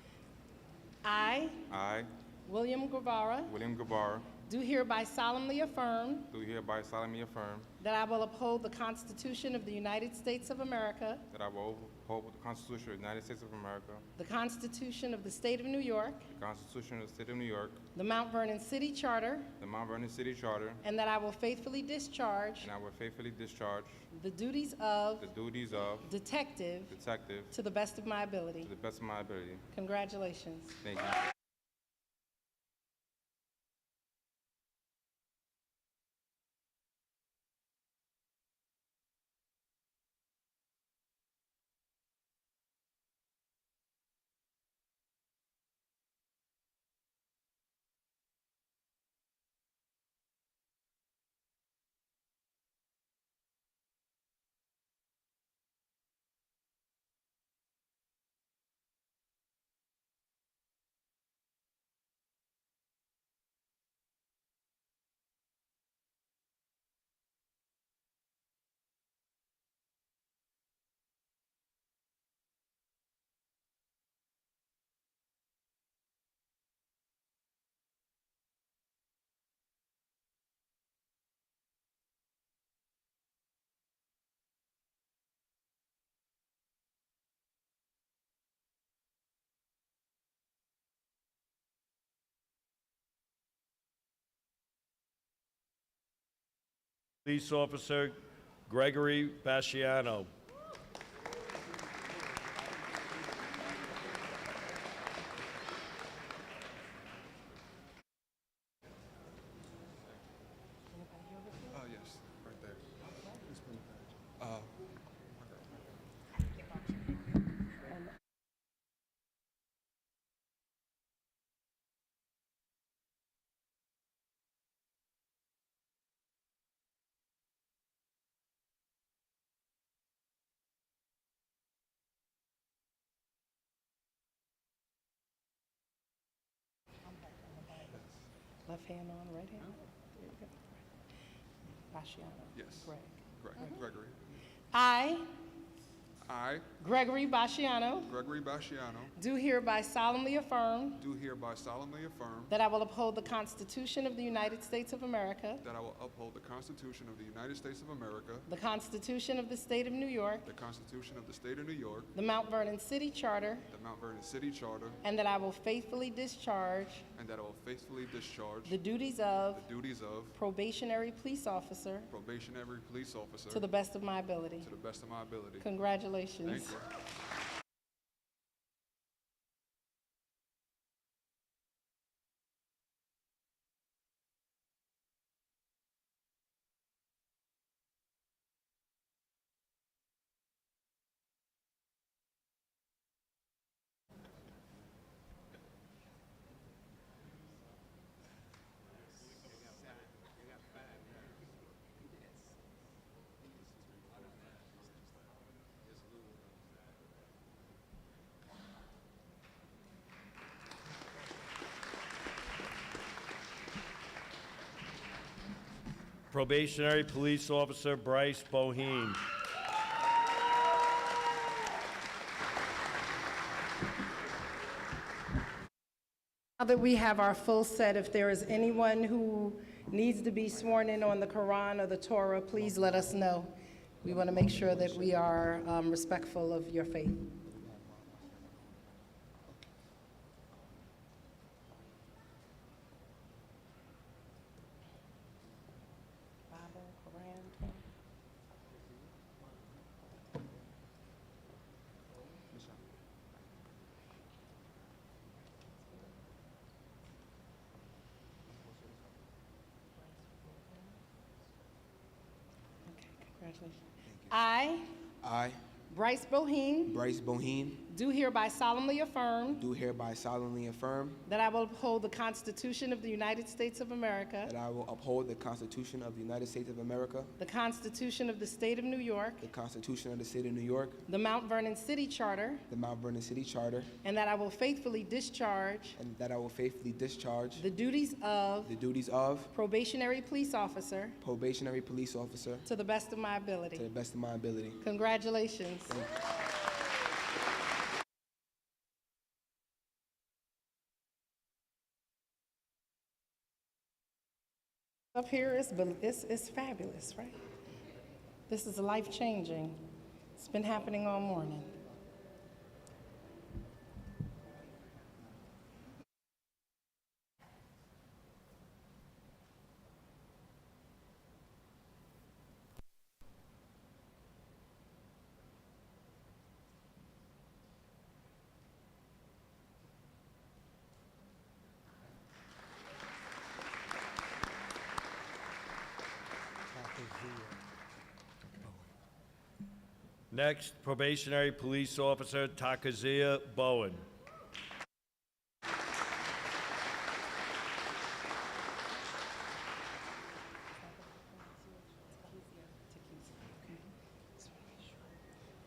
Speaker 4: I,
Speaker 10: I,
Speaker 4: William Guevara,
Speaker 10: William Guevara,
Speaker 4: do hereby solemnly affirm
Speaker 10: do hereby solemnly affirm
Speaker 4: that I will uphold the Constitution of the United States of America,
Speaker 10: that I will uphold the Constitution of the United States of America,
Speaker 4: the Constitution of the State of New York,
Speaker 10: the Constitution of the State of New York,
Speaker 4: the Mount Vernon City Charter,
Speaker 10: the Mount Vernon City Charter,
Speaker 4: and that I will faithfully discharge
Speaker 10: and I will faithfully discharge
Speaker 4: the duties of
Speaker 10: the duties of
Speaker 4: detective
Speaker 10: detective
Speaker 4: to the best of my ability.
Speaker 10: to the best of my ability.
Speaker 4: Congratulations.
Speaker 10: Thank you.
Speaker 1: Police Officer Gregory Basciano.
Speaker 15: Yes, right there.
Speaker 4: Left hand on, right hand. There you go. Basciano.
Speaker 15: Yes.
Speaker 4: Greg.
Speaker 15: Gregory.
Speaker 4: I,
Speaker 15: I,
Speaker 4: Gregory Basciano,
Speaker 15: Gregory Basciano,
Speaker 4: do hereby solemnly affirm
Speaker 15: do hereby solemnly affirm
Speaker 4: that I will uphold the Constitution of the United States of America,
Speaker 15: that I will uphold the Constitution of the United States of America,
Speaker 4: the Constitution of the State of New York,
Speaker 15: the Constitution of the State of New York,
Speaker 4: the Mount Vernon City Charter,
Speaker 15: the Mount Vernon City Charter,
Speaker 4: and that I will faithfully discharge
Speaker 15: and that I will faithfully discharge
Speaker 4: the duties of
Speaker 15: the duties of
Speaker 4: probationary police officer
Speaker 15: probationary police officer
Speaker 4: to the best of my ability.
Speaker 15: to the best of my ability.
Speaker 4: Congratulations.
Speaker 15: Thank you.
Speaker 1: Probationary Police Officer Bryce Boheen.
Speaker 4: Now that we have our full set, if there is anyone who needs to be sworn in on the Quran or the Torah, please let us know. We want to make sure that we are respectful of your faith. Bible, Quran. Okay, congratulations. I, Bryce Boheen,
Speaker 16: Bryce Boheen,
Speaker 4: do hereby solemnly affirm
Speaker 16: do hereby solemnly affirm
Speaker 4: that I will uphold the Constitution of the United States of America,
Speaker 16: that I will uphold the Constitution of the United States of America,
Speaker 4: the Constitution of the State of New York,
Speaker 16: the Constitution of the State of New York,
Speaker 4: the Mount Vernon City Charter,
Speaker 16: the Mount Vernon City Charter,
Speaker 4: and that I will faithfully discharge
Speaker 16: and that I will faithfully discharge
Speaker 4: the duties of
Speaker 16: the duties of
Speaker 4: probationary police officer
Speaker 16: probationary police officer
Speaker 4: to the best of my
Speaker 16: to the
Speaker 4: ability.
Speaker 16: best of my ability.
Speaker 4: Congratulations.
Speaker 16: Thank you.
Speaker 4: Up here is fabulous, right? This is life-changing. It's been happening all morning.
Speaker 1: Next, Probationary Police Officer Takazia Bowen.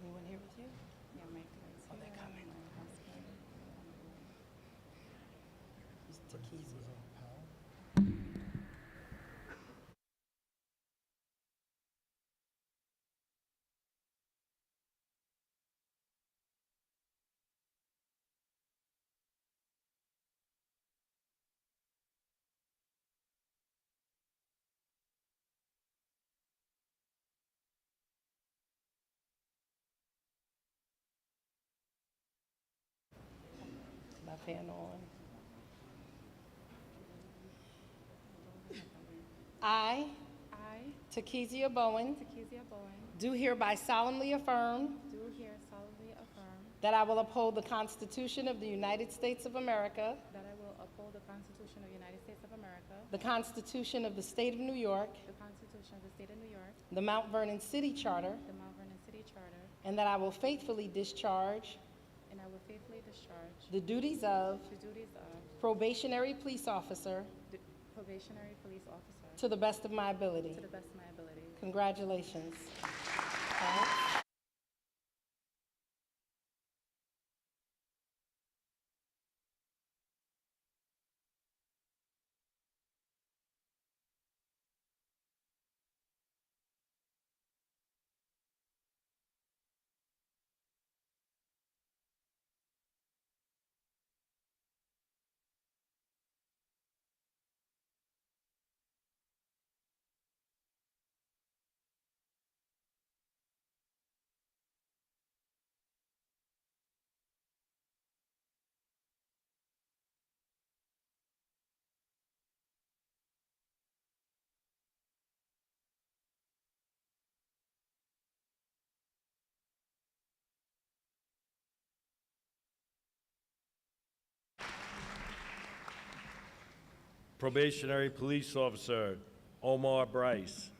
Speaker 4: Anyone here with you?
Speaker 9: Yeah, my kids.
Speaker 4: Oh, they're coming. It's Takizia. Left hand on. I, Takezia Bowen,
Speaker 17: Takezia Bowen,
Speaker 4: do hereby solemnly affirm
Speaker 17: do here solemnly affirm
Speaker 4: that I will uphold the Constitution of the United States of America,
Speaker 17: that I will uphold the Constitution of the United States of America,
Speaker 4: the Constitution of the State of New York,
Speaker 17: the Constitution of the State of New York,
Speaker 4: the Mount Vernon City Charter,
Speaker 17: the Mount Vernon City Charter,
Speaker 4: and that I will faithfully discharge
Speaker 17: and I will faithfully discharge
Speaker 4: the duties of
Speaker 17: the duties of
Speaker 4: probationary police officer
Speaker 17: probationary police officer
Speaker 4: to the best of my ability.
Speaker 17: to the best of my ability.
Speaker 4: Congratulations.
Speaker 1: Probationary Police Officer Omar Bryce.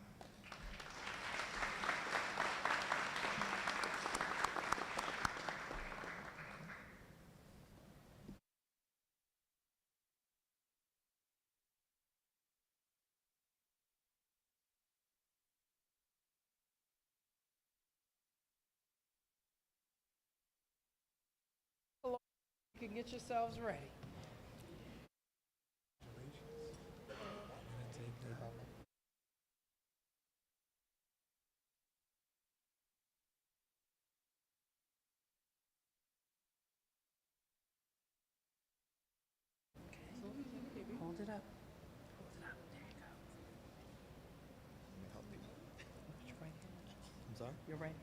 Speaker 4: You can get yourselves ready. Hold it up. Hold it up. There you go. Put your right hand.
Speaker 16: I'm sorry?
Speaker 4: Your right hand.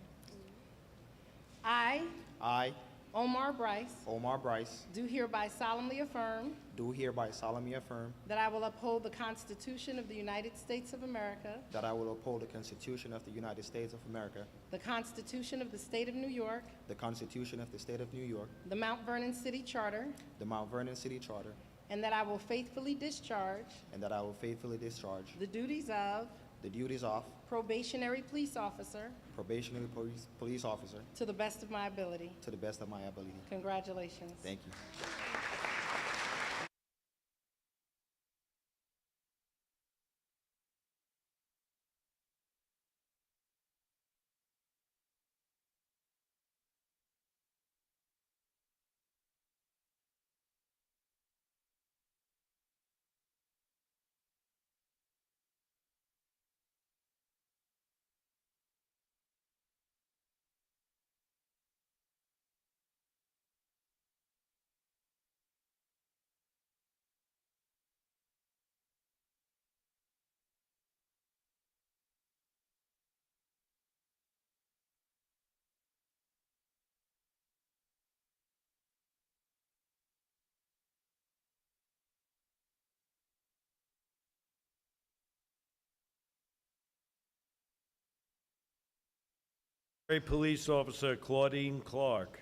Speaker 16: I,
Speaker 4: Omar Bryce,
Speaker 16: Omar Bryce,
Speaker 4: do hereby solemnly affirm
Speaker 16: do hereby solemnly affirm
Speaker 4: that I will uphold the Constitution of the United States of America,
Speaker 16: that I will uphold the Constitution of the United States of America,
Speaker 4: the Constitution of the State of New York,
Speaker 16: the Constitution of the State of New York,
Speaker 4: the Mount Vernon City Charter,
Speaker 16: the Mount Vernon City Charter,
Speaker 4: and that I will faithfully discharge
Speaker 16: and that I will faithfully discharge
Speaker 4: the duties of
Speaker 16: the duties of
Speaker 4: probationary police officer
Speaker 16: probationary police officer
Speaker 4: to the best of my ability.
Speaker 16: to the best of my ability.
Speaker 4: Congratulations.
Speaker 16: Thank you.
Speaker 1: Police Officer Claudine Clark.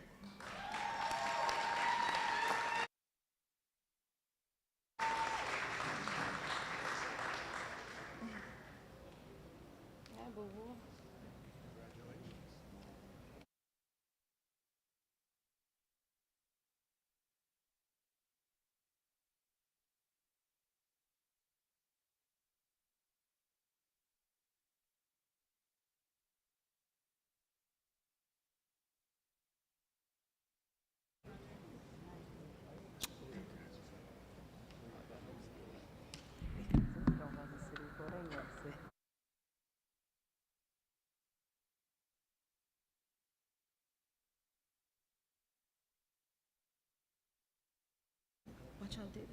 Speaker 4: Watch out, David.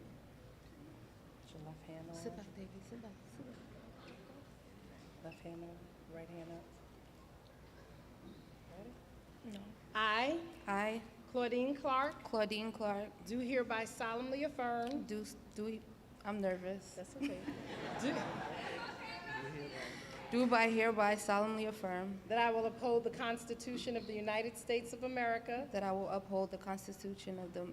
Speaker 4: Put your left hand on. Sit back, David. Sit back. Sit back. Left hand on, right hand up. Ready?
Speaker 17: No.
Speaker 4: I, Claudine Clark,
Speaker 17: Claudine Clark,
Speaker 4: do hereby solemnly affirm.
Speaker 17: I'm nervous.
Speaker 4: That's okay.
Speaker 17: do hereby solemnly affirm
Speaker 4: that I will uphold the Constitution of the United States of America,
Speaker 17: that I will uphold the Constitution of the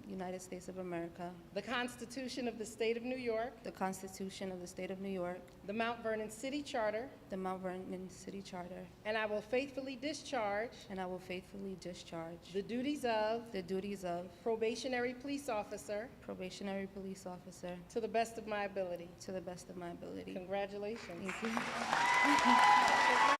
Speaker 17: United States of America,
Speaker 4: the Constitution of the State of New York,
Speaker 17: the Constitution of the State of New York,
Speaker 4: the Mount Vernon City Charter,
Speaker 17: the Mount Vernon City Charter,
Speaker 4: and I will faithfully discharge
Speaker 17: and I will faithfully discharge
Speaker 4: the duties of
Speaker 17: the duties of
Speaker 4: probationary police officer
Speaker 17: probationary police officer
Speaker 4: to the best of my ability.
Speaker 17: to the best of my ability.
Speaker 4: Congratulations.
Speaker 17: Thank you.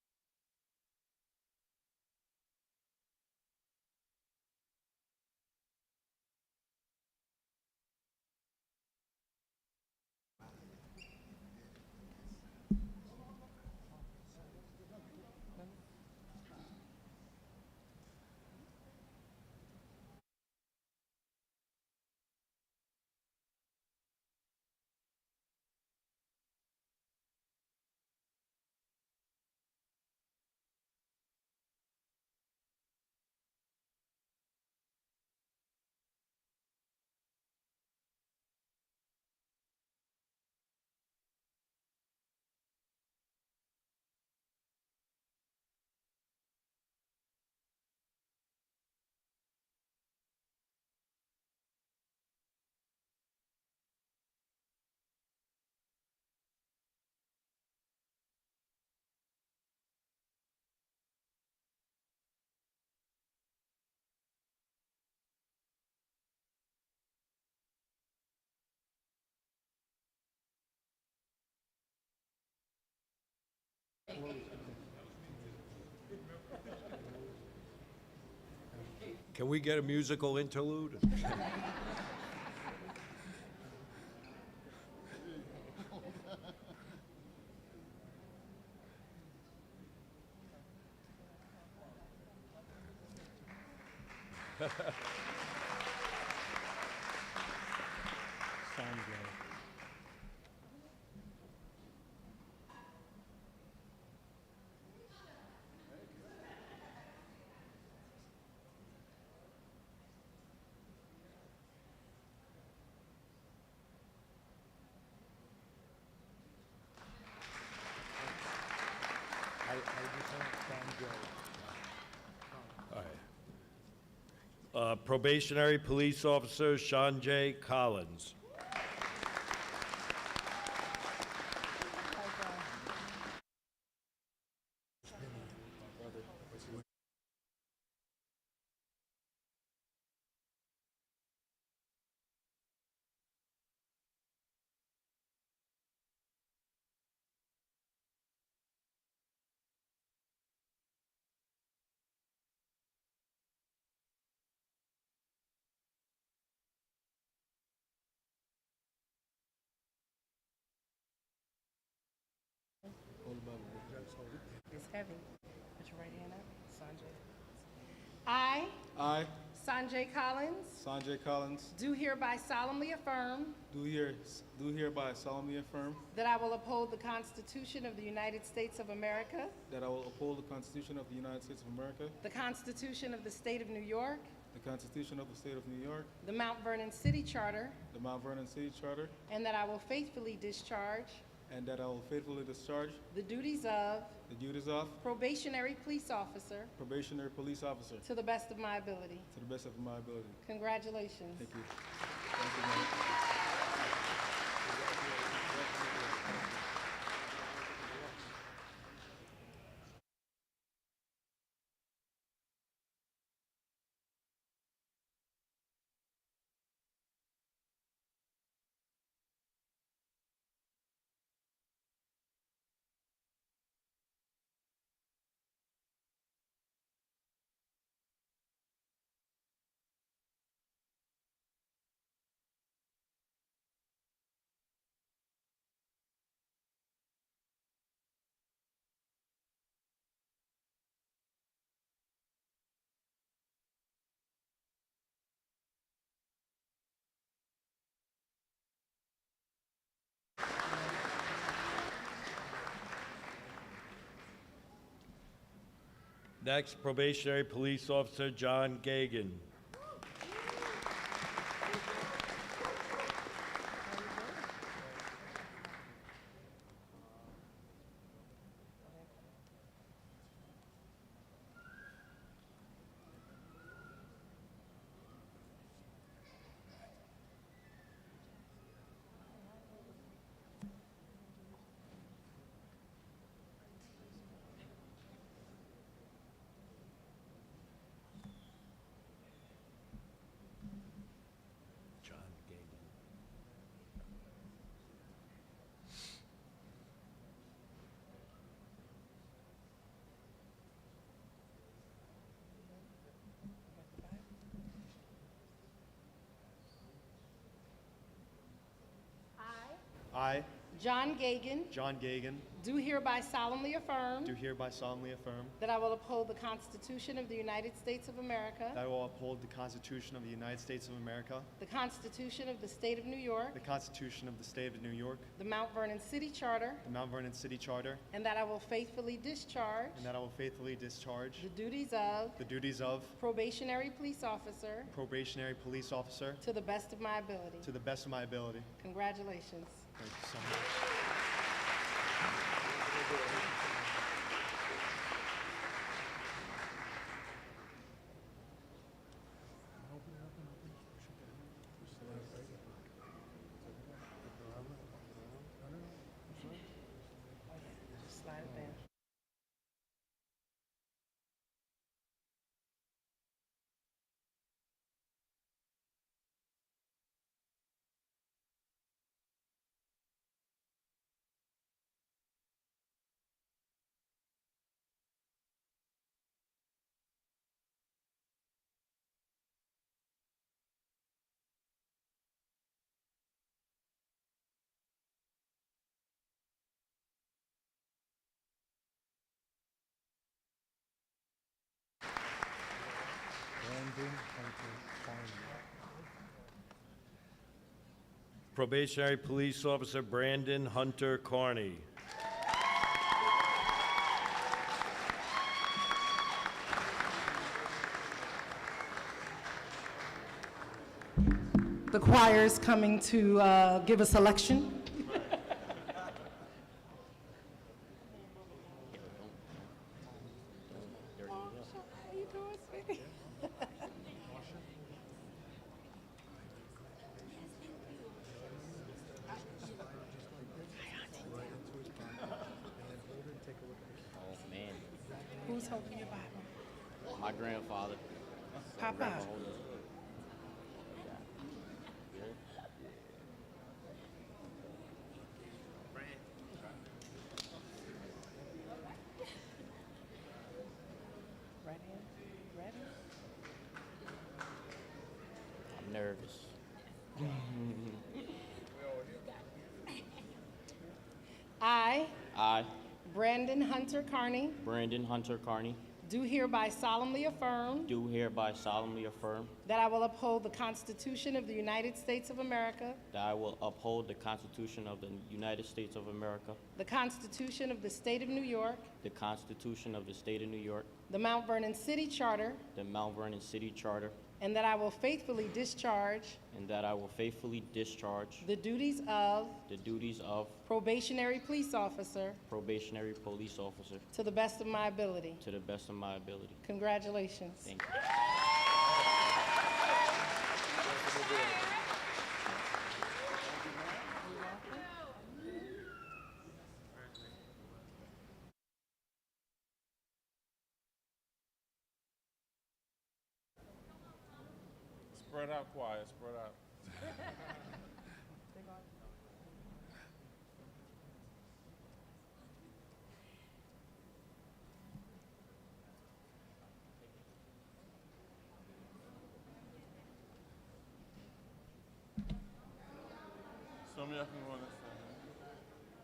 Speaker 1: Can we get a musical interlude?
Speaker 14: Sanjay. How do you say it? Sanjay.
Speaker 1: All right. Probationary police officer Sean J. Collins.
Speaker 4: It's heavy. Put your right hand up. Sanjay. I, Sanjay Collins,
Speaker 18: Sanjay Collins,
Speaker 4: do hereby solemnly affirm
Speaker 18: do hereby solemnly affirm
Speaker 4: that I will uphold the Constitution of the United States of America,
Speaker 18: that I will uphold the Constitution of the United States of America,
Speaker 4: the Constitution of the State of New York,
Speaker 18: the Constitution of the State of New York,
Speaker 4: the Mount Vernon City Charter,
Speaker 18: the Mount Vernon City Charter,
Speaker 4: and that I will faithfully discharge
Speaker 18: and that I will faithfully discharge
Speaker 4: the duties of probationary police officer
Speaker 18: probationary police officer
Speaker 4: to the best of my ability.
Speaker 18: to the best of my ability.
Speaker 4: Congratulations.
Speaker 18: Thank you. Thank you, Ma'am.
Speaker 1: Next, probationary police officer John Gagan.
Speaker 4: John Gagan,
Speaker 19: John Gagan,
Speaker 4: do hereby solemnly affirm
Speaker 19: do hereby solemnly affirm
Speaker 4: that I will uphold the Constitution of the United States of America,
Speaker 19: that I will uphold the Constitution of the United States of America,
Speaker 4: the Constitution of the State of New York,
Speaker 19: the Constitution of the State of New York,
Speaker 4: the Mount Vernon City Charter,
Speaker 19: the Mount Vernon City Charter,
Speaker 4: and that I will faithfully discharge
Speaker 19: and that I will faithfully discharge
Speaker 4: the duties of
Speaker 19: the duties of
Speaker 4: probationary police officer
Speaker 19: probationary police officer
Speaker 4: to the best of my ability.
Speaker 19: to the best of my ability.
Speaker 4: Congratulations.
Speaker 19: Thank you so much.
Speaker 4: Slide it down.
Speaker 14: Brandon Hunter Carney.
Speaker 1: Probationary Police Officer Brandon Hunter Carney.
Speaker 4: The choir is coming to give a selection.
Speaker 13: Oh, man.
Speaker 4: Who's holding your Bible?
Speaker 13: My grandfather.
Speaker 4: Papa. Right hand. Ready?
Speaker 13: I'm nervous. I,
Speaker 4: Brandon Hunter Carney,
Speaker 13: Brandon Hunter Carney,
Speaker 4: do hereby solemnly affirm
Speaker 13: do hereby solemnly affirm
Speaker 4: that I will uphold the Constitution of the United States of America,
Speaker 13: that I will uphold the Constitution of the United States of America,
Speaker 4: the Constitution of the State of New York,
Speaker 13: the Constitution of the State of New York,
Speaker 4: the Mount Vernon City Charter,
Speaker 13: the Mount Vernon City Charter,
Speaker 4: and that I will faithfully discharge
Speaker 13: and that I will faithfully discharge
Speaker 4: the duties of
Speaker 13: the duties of
Speaker 4: probationary police officer
Speaker 13: probationary police officer
Speaker 4: to the best of my ability.
Speaker 13: to the best of my ability.
Speaker 4: Congratulations.
Speaker 13: Thank you.
Speaker 11: Spread out, choir, spread out. Some of y'all can go on this side.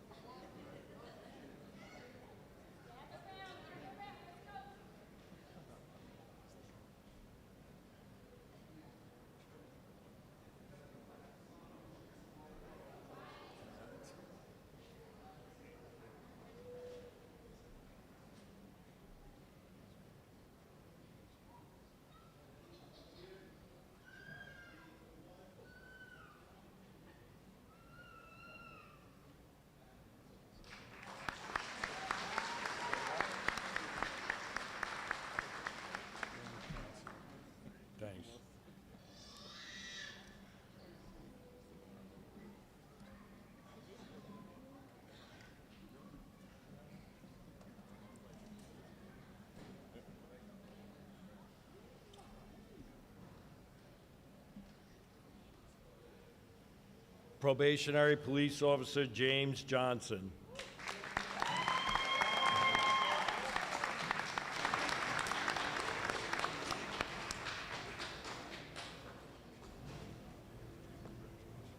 Speaker 1: Thanks. Probationary Police Officer James Johnson.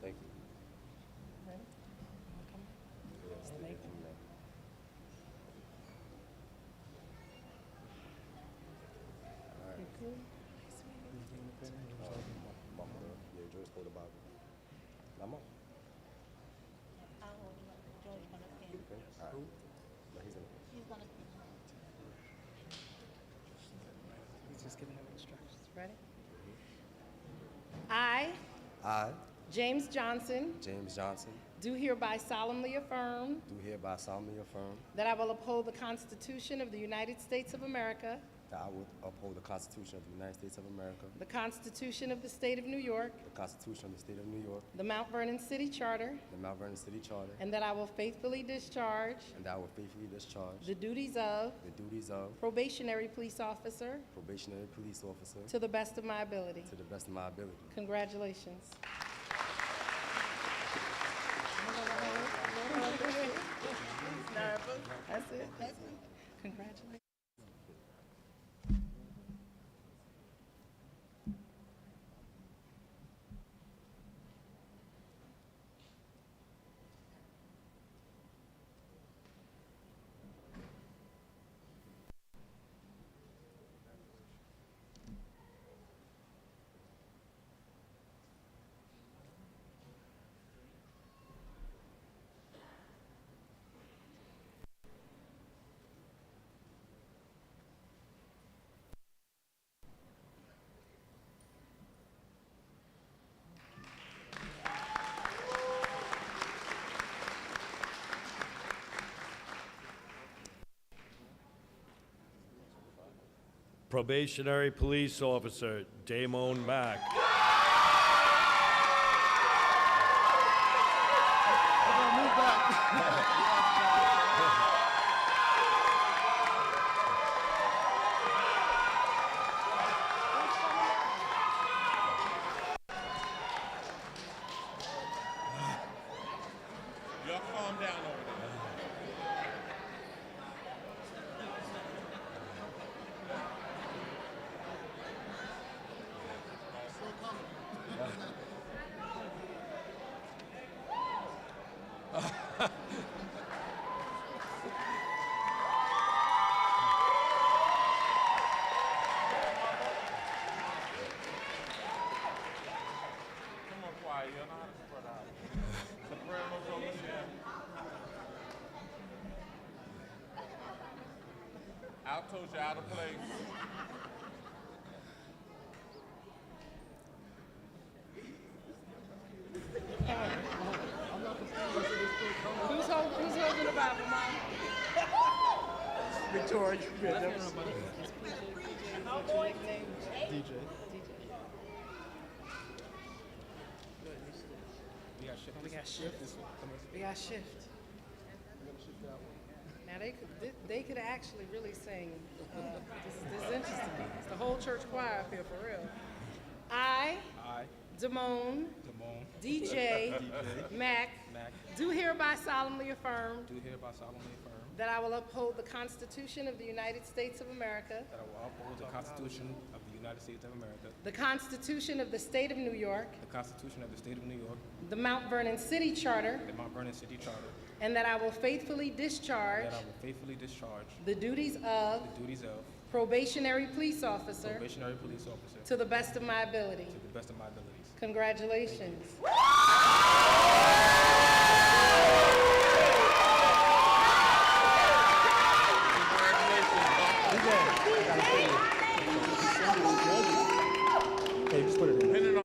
Speaker 4: Ready?
Speaker 20: I,
Speaker 4: James Johnson,
Speaker 20: James Johnson,
Speaker 4: do hereby solemnly affirm
Speaker 20: do hereby solemnly affirm
Speaker 4: that I will uphold the Constitution of the United States of America,
Speaker 20: that I will uphold the Constitution of the United States of America,
Speaker 4: the Constitution of the State of New York,
Speaker 20: the Constitution of the State of New York,
Speaker 4: the Mount Vernon City Charter,
Speaker 20: the Mount Vernon City Charter,
Speaker 4: and that I will faithfully discharge
Speaker 20: and that I will faithfully discharge
Speaker 4: the duties of
Speaker 20: the duties of
Speaker 4: probationary police officer
Speaker 20: probationary police officer
Speaker 4: to the best of my ability.
Speaker 20: to the best of my ability.
Speaker 4: Congratulations. That's it. That's it. Congratulations.
Speaker 1: Probationary Police Officer Damone Mack.
Speaker 11: Y'all calm down over there. Come on, quiet. You know how to spread out. Sopranos over here. Altos, you're out of place.
Speaker 4: Who's holding the Bible, Mom?
Speaker 19: Victoria,
Speaker 4: What's your nickname?
Speaker 19: DJ.
Speaker 4: We got shift. We got shift. Now they could actually really sing. This is interesting. It's the whole church choir up here for real. I, Damone, DJ, Mac, do hereby solemnly affirm
Speaker 21: Do hereby solemnly affirm
Speaker 4: that I will uphold the Constitution of the United States of America,
Speaker 21: that I will uphold the Constitution of the United States of America,
Speaker 4: the Constitution of the State of New York,
Speaker 21: the Constitution of the State of New York,
Speaker 4: the Mount Vernon City Charter,
Speaker 21: the Mount Vernon City Charter,
Speaker 4: and that I will faithfully discharge
Speaker 21: that I will faithfully discharge
Speaker 4: the duties of
Speaker 21: the duties of
Speaker 4: probationary police officer
Speaker 21: probationary police officer
Speaker 4: to the best of my ability.
Speaker 21: to the best of my abilities.
Speaker 4: Congratulations.
Speaker 19: Hey, just put it in.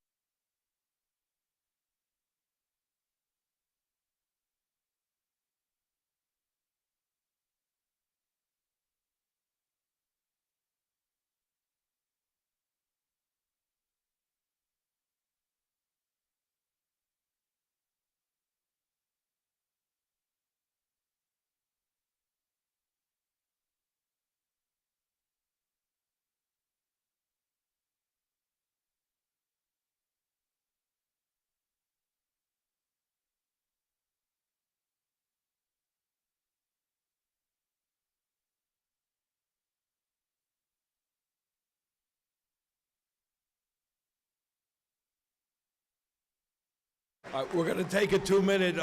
Speaker 1: All right, we're going to take a 2-minute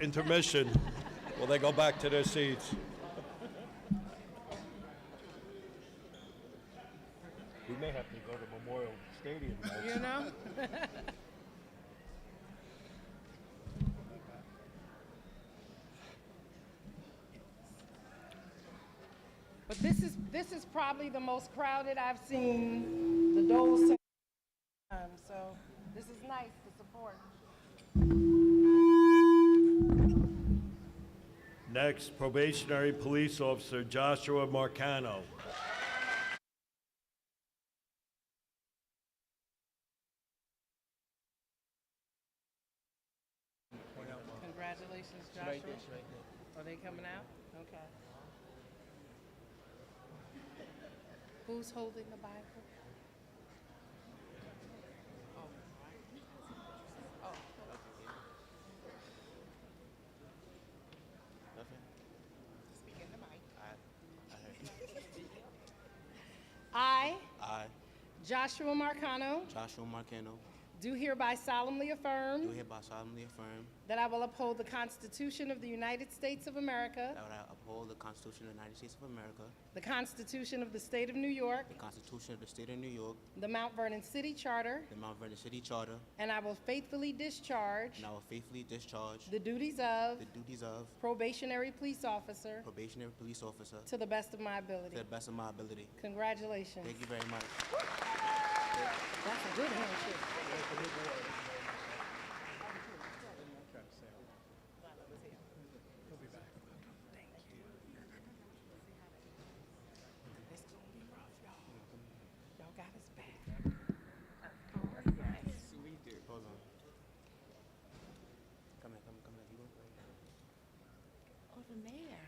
Speaker 1: intermission while they go back to their seats.
Speaker 14: We may have to go to Memorial Stadium.
Speaker 4: You know? But this is probably the most crowded I've seen the Dole Center time, so this is nice to
Speaker 1: Next, probationary police officer Joshua Marcano.
Speaker 4: Congratulations, Joshua. Are they coming out? Okay. Who's holding the Bible? Speak in the mic. I,
Speaker 10: I,
Speaker 4: Joshua Marcano,
Speaker 10: Joshua Marcano,
Speaker 4: do hereby solemnly affirm
Speaker 10: do hereby solemnly affirm
Speaker 4: that I will uphold the Constitution of the United States of America,
Speaker 10: that I uphold the Constitution of the United States of America,
Speaker 4: the Constitution of the State of New York,
Speaker 10: the Constitution of the State of New York,
Speaker 4: the Mount Vernon City Charter,
Speaker 10: the Mount Vernon City Charter,
Speaker 4: and I will faithfully discharge
Speaker 10: and I will faithfully discharge
Speaker 4: the duties of
Speaker 10: the duties of
Speaker 4: probationary police officer
Speaker 10: probationary police officer
Speaker 4: to the best of my
Speaker 10: to
Speaker 4: ability.
Speaker 10: the best of my ability.
Speaker 4: Congratulations.
Speaker 10: Thank you very much.
Speaker 4: That's a good handshake. Y'all got us back.
Speaker 10: We do. Hold on. Come here. You go.
Speaker 3: Oh, the mayor.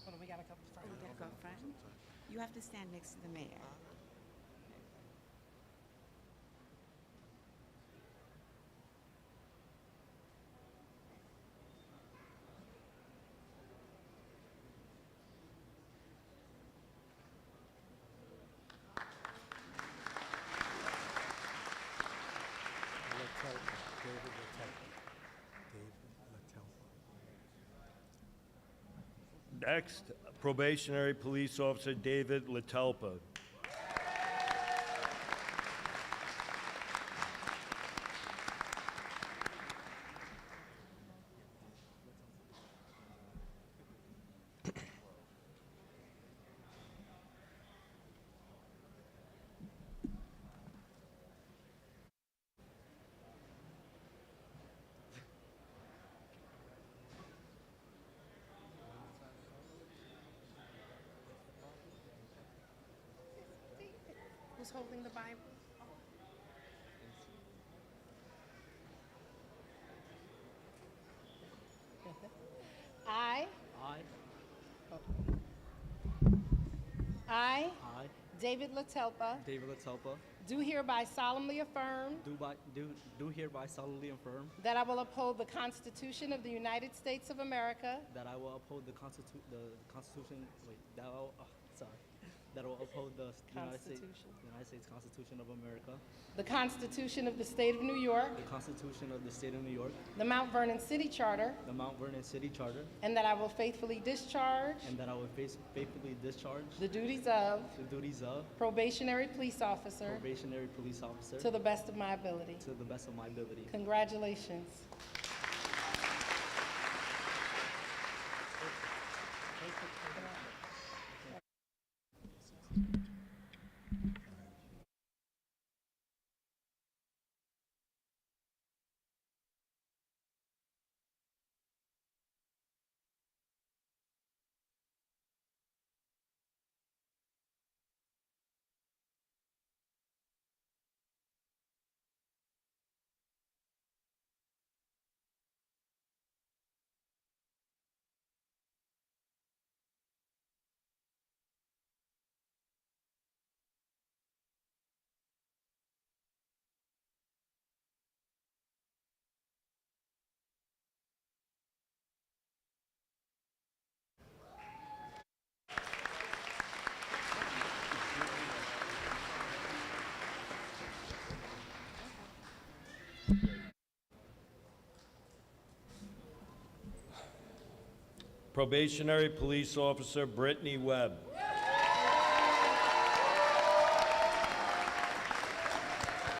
Speaker 4: Hold on, we got a couple
Speaker 3: Oh, you gotta go front? You have to stand next to the mayor.
Speaker 1: Next, probationary police officer David Latelpa.
Speaker 4: Who's holding the Bible? I,
Speaker 22: I,
Speaker 4: David Latelpa,
Speaker 22: David Latelpa,
Speaker 4: do hereby solemnly affirm
Speaker 22: do hereby solemnly affirm
Speaker 4: that I will uphold the Constitution of the United States of America,
Speaker 22: that I will uphold the Constitution. Wait, that I will, that I will uphold the United States Constitution of America,
Speaker 4: the Constitution of the State of New York,
Speaker 22: the Constitution of the State of New York,
Speaker 4: the Mount Vernon City Charter,
Speaker 22: the Mount Vernon City Charter,
Speaker 4: and that I will faithfully discharge
Speaker 22: and that I will faithfully discharge
Speaker 4: the duties of probationary police officer
Speaker 22: probationary police officer
Speaker 4: to the best of my ability.
Speaker 22: to the best of my ability.
Speaker 4: Congratulations.
Speaker 1: Probationary police officer Brittany Webb.